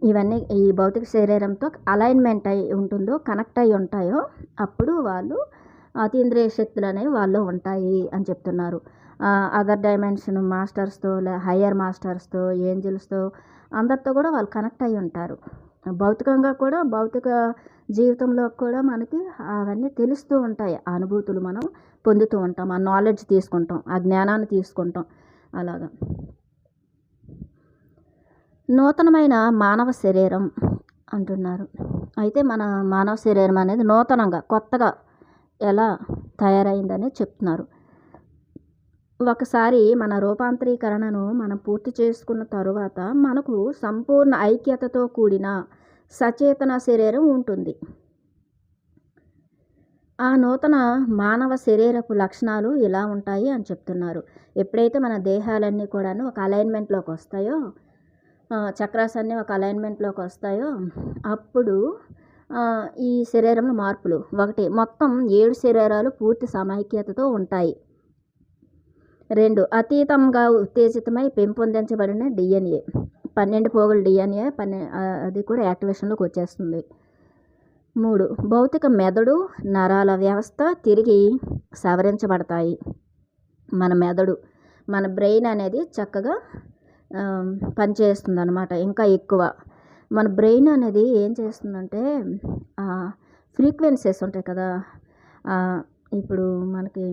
ఇవన్నీ ఈ భౌతిక శరీరంతో అలైన్మెంట్ అయి ఉంటుందో, కనెక్ట్ అయి ఉంటాయో అప్పుడు వాళ్ళు అతీంద్రియ శక్తులు అనేవి వాళ్ళు ఉంటాయి అని చెప్తున్నారు. అదర్ డైమెన్షన్ మాస్టర్స్‌తో, హయ్యర్ మాస్టర్స్‌తో, ఏంజెల్స్‌తో అందరితో కూడా వాళ్ళు కనెక్ట్ అయి ఉంటారు. భౌతికంగా కూడా భౌతిక జీవితంలో కూడా మనకి అవన్నీ తెలుస్తూ ఉంటాయి. ఆ అనుభూతులు మనం పొందుతూ ఉంటాం. ఆ నాలెడ్జ్ తీసుకుంటాం, ఆ జ్ఞానాన్ని తీసుకుంటాం అలాగా. నూతనమైన మానవ శరీరం అంటున్నారు. అయితే మన మానవ శరీరం అనేది నూతనంగా కొత్తగా ఎలా తయారైందని చెప్తున్నారు. ఒకసారి మన రూపాంతరీకరణను మనం పూర్తి చేసుకున్న తరువాత మనకు సంపూర్ణ ఐక్యతతో కూడిన సచేతన శరీరం ఉంటుంది. ఆ నూతన మానవ శరీరపు లక్షణాలు ఇలా ఉంటాయి అని చెప్తున్నారు. ఎప్పుడైతే మన దేహాలన్నీ కూడాను ఒక అలైన్మెంట్లోకి వస్తాయో, చక్రాస్ అన్నీ ఒక అలైన్మెంట్లోకి వస్తాయో అప్పుడు ఈ శరీరంలో మార్పులు. ఒకటి, మొత్తం 7 శరీరాలు పూర్తి సమైక్యతతో ఉంటాయి. 2, అతీతంగా ఉత్తేజితమై పెంపొందించబడిన DNA 12 పోగుల DNA అది కూడా యాక్టివేషన్లోకి వచ్చేస్తుంది. 3, భౌతిక మెదడు నరాల వ్యవస్థ తిరిగి సవరించబడతాయి. మన మెదడు, మన బ్రెయిన్ అనేది చక్కగా పనిచేస్తుంది అన్నమాట. ఇంకా ఎక్కువ మన బ్రెయిన్ అనేది ఏం చేస్తుందంటే ఫ్రీక్వెన్సీస్ ఉంటాయి కదా, ఇప్పుడు మనకి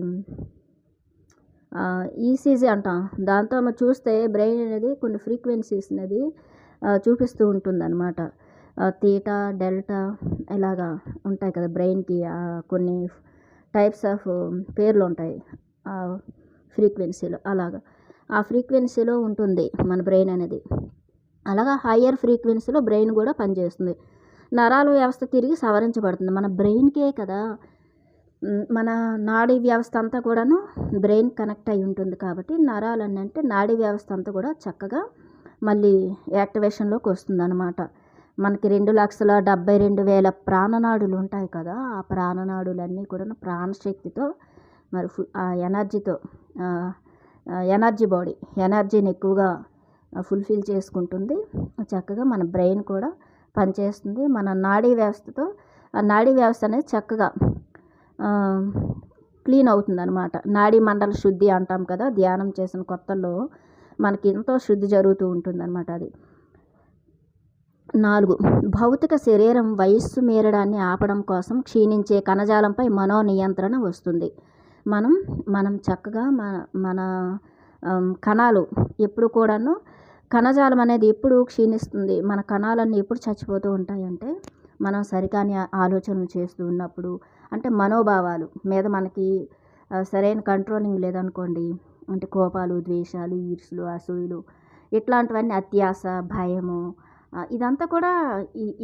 ఈసీజీ అంటాం. దాంతో మనం చూస్తే బ్రెయిన్ అనేది కొన్ని ఫ్రీక్వెన్సీస్ అనేది చూపిస్తూ ఉంటుందన్నమాట. తీటా, డెల్టా ఇలాగా ఉంటాయి కదా బ్రెయిన్‌కి కొన్ని టైప్స్ ఆఫ్ పేర్లు ఉంటాయి. ఫ్రీక్వెన్సీలో అలాగా. ఆ ఫ్రీక్వెన్సీలో ఉంటుంది మన బ్రెయిన్ అనేది. అలాగా హయ్యర్ ఫ్రీక్వెన్సీలో బ్రెయిన్ కూడా పనిచేస్తుంది. నరాల వ్యవస్థ తిరిగి సవరించబడుతుంది. మన బ్రెయిన్‌కే కదా మన నాడీ వ్యవస్థ అంతా కూడాను బ్రెయిన్ కనెక్ట్ అయి ఉంటుంది కాబట్టి నరాలన్నీ అంటే నాడీ వ్యవస్థ అంతా కూడా చక్కగా మళ్ళీ యాక్టివేషన్లోకి వస్తుందన్నమాట. మనకి 2,72,000 ప్రాణనాడులు ఉంటాయి కదా, ఆ ప్రాణనాడులన్నీ కూడా ప్రాణశక్తితో మరి ఆ ఎనర్జీతో ఎనర్జీ బాడీ ఎనర్జీని ఎక్కువగా ఫుల్ఫిల్ చేసుకుంటుంది. చక్కగా మన బ్రెయిన్ కూడా పనిచేస్తుంది. మన నాడీ వ్యవస్థతో ఆ నాడీ వ్యవస్థ అనేది చక్కగా క్లీన్ అవుతుందన్నమాట. నాడీ మండల శుద్ధి అంటాం కదా, ధ్యానం చేసిన కొత్తల్లో మనకి ఎంతో శుద్ధి జరుగుతూ ఉంటుందన్నమాట. అది 4 భౌతిక శరీరం వయస్సు మీరడాన్ని ఆపడం కోసం క్షీణించే కణజాలంపై మనోనియంత్రణ వస్తుంది. మనం చక్కగా మన కణాలు ఎప్పుడు కూడాను కణజాలం అనేది ఎప్పుడు క్షీణిస్తుంది, మన కణాలన్నీ ఎప్పుడు చచ్చిపోతూ ఉంటాయంటే మనం సరికాని ఆలోచనలు చేస్తూ ఉన్నప్పుడు, అంటే మనోభావాలు మీద మనకి సరైన కంట్రోలింగ్ లేదనుకోండి, అంటే కోపాలు, ద్వేషాలు, ఈర్ష్యలు, అసూయలు ఇట్లాంటివన్నీ, అత్యాశ, భయము, ఇదంతా కూడా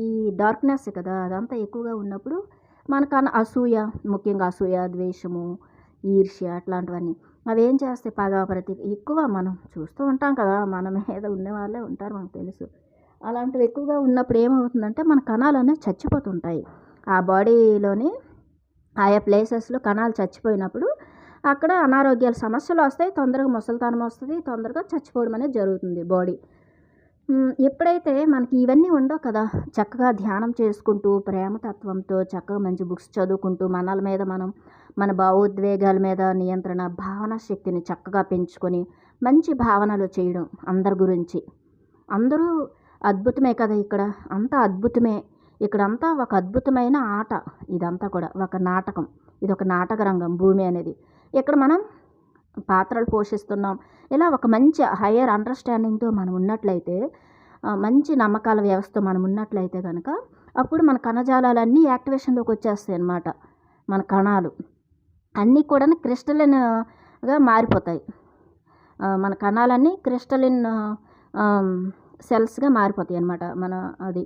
ఈ డార్క్నెస్ కదా, అదంతా ఎక్కువగా ఉన్నప్పుడు మనకన్నా అసూయ, ముఖ్యంగా అసూయ, ద్వేషము, ఈర్ష్య అట్లాంటివన్నీ అవి ఏం చేస్తాయి, పగ ప్రతి ఎక్కువ మనం చూస్తూ ఉంటాం కదా, మన మీద ఉన్నవాళ్ళే ఉంటారు మనకు తెలుసు. అలాంటివి ఎక్కువగా ఉన్నప్పుడు ఏమవుతుందంటే మన కణాలు అనేవి చచ్చిపోతుంటాయి. ఆ బాడీలోని ఆయా ప్లేసెస్లో కణాలు చచ్చిపోయినప్పుడు అక్కడ అనారోగ్యాల సమస్యలు వస్తాయి, తొందరగా ముసలితనం వస్తుంది, తొందరగా చచ్చిపోవడం అనేది జరుగుతుంది బాడీ. ఎప్పుడైతే మనకి ఇవన్నీ ఉండవు కదా, చక్కగా ధ్యానం చేసుకుంటూ ప్రేమతత్వంతో చక్కగా మంచి బుక్స్ చదువుకుంటూ మనల మీద మనం మన భావోద్వేగాల మీద నియంత్రణ, భావన శక్తిని చక్కగా పెంచుకొని మంచి భావనలు చేయడం అందరి గురించి. అందరూ అద్భుతమే కదా, ఇక్కడ అంతా అద్భుతమే. ఇక్కడంతా ఒక అద్భుతమైన ఆట, ఇదంతా కూడా ఒక నాటకం, ఇది ఒక నాటక రంగం భూమి అనేది. ఇక్కడ మనం పాత్రలు పోషిస్తున్నాం. ఇలా ఒక మంచి హయ్యర్ అండర్స్టాండింగ్తో మనం ఉన్నట్లయితే, మంచి నమ్మకాల వ్యవస్థతో మనం ఉన్నట్లయితే కనుక అప్పుడు మన కణజాలాలన్నీ యాక్టివేషన్లోకి వచ్చేస్తాయి అన్నమాట. మన కణాలు అన్నీ కూడా క్రిస్టలిన్గా మారిపోతాయి. మన కణాలన్నీ క్రిస్టలిన్ సెల్స్గా మారిపోతాయి అన్నమాట. మన అది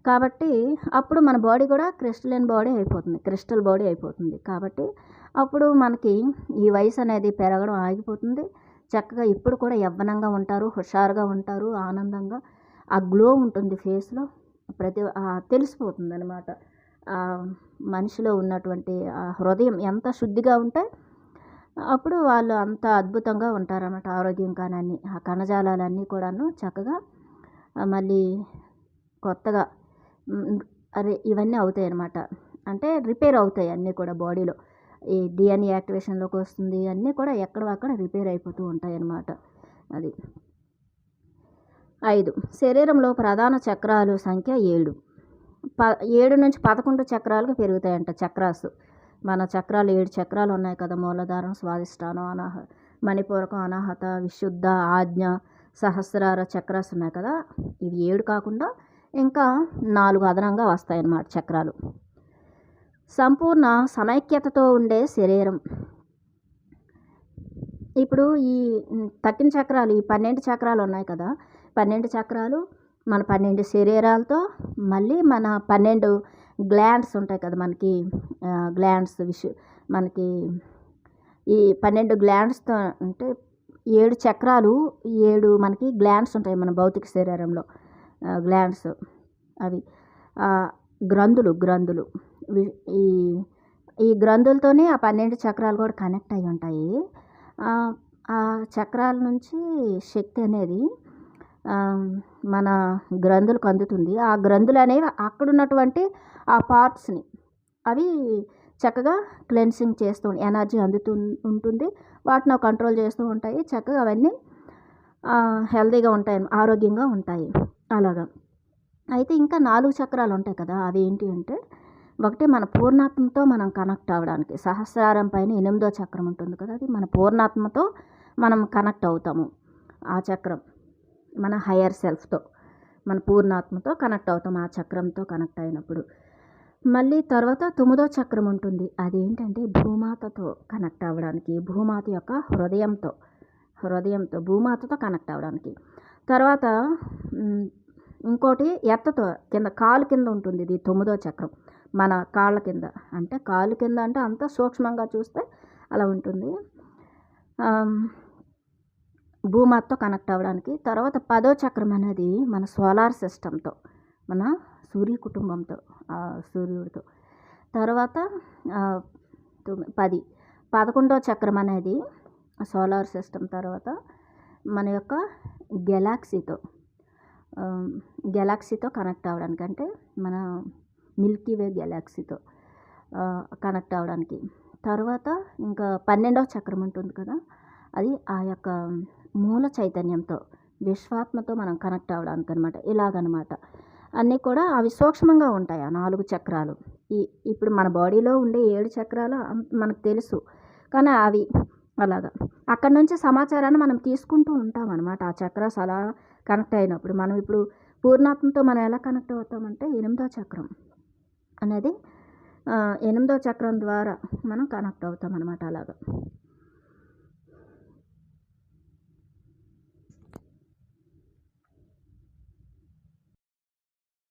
కాబట్టి అప్పుడు మన బాడీ కూడా క్రిస్టలిన్ బాడీ అయిపోతుంది, క్రిస్టల్ బాడీ అయిపోతుంది. కాబట్టి అప్పుడు మనకి ఈ వయసు అనేది పెరగడం ఆగిపోతుంది. చక్కగా ఇప్పుడు కూడా యవ్వనంగా ఉంటారు, హుషారుగా ఉంటారు, ఆనందంగా ఆ గ్లో ఉంటుంది ఫేస్లో, తెలిసిపోతుంది అనమాట. మనిషిలో ఉన్నటువంటి ఆ హృదయం ఎంత శుద్ధిగా ఉంటే అప్పుడు వాళ్ళు అంత అద్భుతంగా ఉంటారన్నమాట. ఆరోగ్యం కానీ ఆ కణజాలాలన్నీ కూడాను చక్కగా మళ్ళీ కొత్తగా ఇవన్నీ అవుతాయి అన్నమాట. అంటే రిపేర్ అవుతాయి అన్నీ కూడా బాడీలో. ఈ డిఎన్ఏ యాక్టివేషన్లోకి వస్తుంది, అన్నీ కూడా ఎక్కడక్కడ రిపేర్ అయిపోతూ ఉంటాయి అన్నమాట. అది 5 శరీరంలో ప్రధాన చక్రాలు సంఖ్య 7. 7 నుంచి 11 చక్రాలకు పెరుగుతాయంట చక్రాస్. మన చక్రాలు 7 చక్రాలు ఉన్నాయి కదా, మూలాధారం, స్వాదిష్టానం, మణిపూరకం, అనాహత, విశుద్ధ, ఆజ్ఞ, సహస్రార చక్రాస్ ఉన్నాయి కదా. ఇవి 7 కాకుండా ఇంకా 4 అదనంగా వస్తాయన్నమాట చక్రాలు. సంపూర్ణ సమైక్యతతో ఉండే శరీరం. ఇప్పుడు ఈ తక్కిన చక్రాలు, ఈ 12 చక్రాలు ఉన్నాయి కదా, 12 చక్రాలు మన 12 శరీరాలతో, మళ్ళీ మన 12 గ్లాండ్స్ ఉంటాయి కదా మనకి, గ్లాండ్స్ మనకి ఈ 12 గ్లాండ్స్తో అంటే 7 చక్రాలు, 7 మనకి గ్లాండ్స్ ఉంటాయి మన భౌతిక శరీరంలో. గ్లాండ్స్ అవి గ్రంథులు ఈ గ్రంథులతోనే ఆ 12 చక్రాలు కూడా కనెక్ట్ అయి ఉంటాయి. ఆ చక్రాల నుంచి శక్తి అనేది మన గ్రంథులకు అందుతుంది. ఆ గ్రంథులు అనేవి అక్కడ ఉన్నటువంటి ఆ పార్ట్స్ని అవి చక్కగా క్లెన్సింగ్ చేస్తూ ఎనర్జీ ఉంటుంది, వాటిని కంట్రోల్ చేస్తూ ఉంటాయి. చక్కగా అవన్నీ హెల్తీగా ఉంటాయి, ఆరోగ్యంగా ఉంటాయి. అలాగా అయితే ఇంకా 4 చక్రాలు ఉంటాయి కదా, అవి ఏంటి అంటే ఒకటి మన పూర్ణాత్మతో మనం కనెక్ట్ అవ్వడానికి. సహస్రారం పైన 8వ చక్రం ఉంటుంది కదా! అది మన పూర్ణాత్మతో మనం కనెక్ట్ అవుతాము. ఆ చక్రం మన హయ్యర్ సెల్ఫ్‌తో, మన పూర్ణాత్మతో కనెక్ట్ అవుతాం ఆ చక్రంతో కనెక్ట్ అయినప్పుడు. మళ్ళీ తర్వాత 9వ చక్రం ఉంటుంది. అదేంటంటే భూమాతతో కనెక్ట్ అవ్వడానికి, భూమాత యొక్క హృదయంతో భూమాతతో కనెక్ట్ అవ్వడానికి. తర్వాత ఇంకోటి ఎర్త్‌తో కింద కాలు కింద ఉంటుంది. ఇది 9వ చక్రం. మన కాళ్ళ కింద, అంటే కాలు కింద అంటే అంత సూక్ష్మంగా చూస్తే అలా ఉంటుంది. భూమాతతో కనెక్ట్ అవ్వడానికి. తర్వాత 10వ చక్రం అనేది మన సోలార్ సిస్టమ్‌తో, మన సూర్య కుటుంబంతో, సూర్యుడితో. తర్వాత 11వ చక్రం అనేది సోలార్ సిస్టమ్ తర్వాత మన యొక్క గెలాక్సీతో కనెక్ట్ అవ్వడానికి, అంటే మన మిల్కీ వే గెలాక్సీతో కనెక్ట్ అవ్వడానికి. తర్వాత ఇంకా 12వ చక్రం ఉంటుంది కదా! అది ఆ యొక్క మూల చైతన్యంతో, విశ్వాత్మతో మనం కనెక్ట్ అవ్వడానికి అనమాట. ఇలాగనమాట. అన్నీ కూడా అవి సూక్ష్మంగా ఉంటాయి ఆ 4 చక్రాలు. ఇప్పుడు మన బాడీలో ఉండే 7 చక్రాలు మనకు తెలుసు. కానీ అవి అలాగా అక్కడి నుంచి సమాచారాన్ని మనం తీసుకుంటూ ఉంటాం అనమాట. ఆ చక్రాస్ అలా కనెక్ట్ అయినప్పుడు మనం ఇప్పుడు పూర్ణాత్మతో మనం ఎలా కనెక్ట్ అవుతామంటే 8వ చక్రం అనేది 8వ చక్రం ద్వారా మనం కనెక్ట్ అవుతాం అనమాట అలాగా.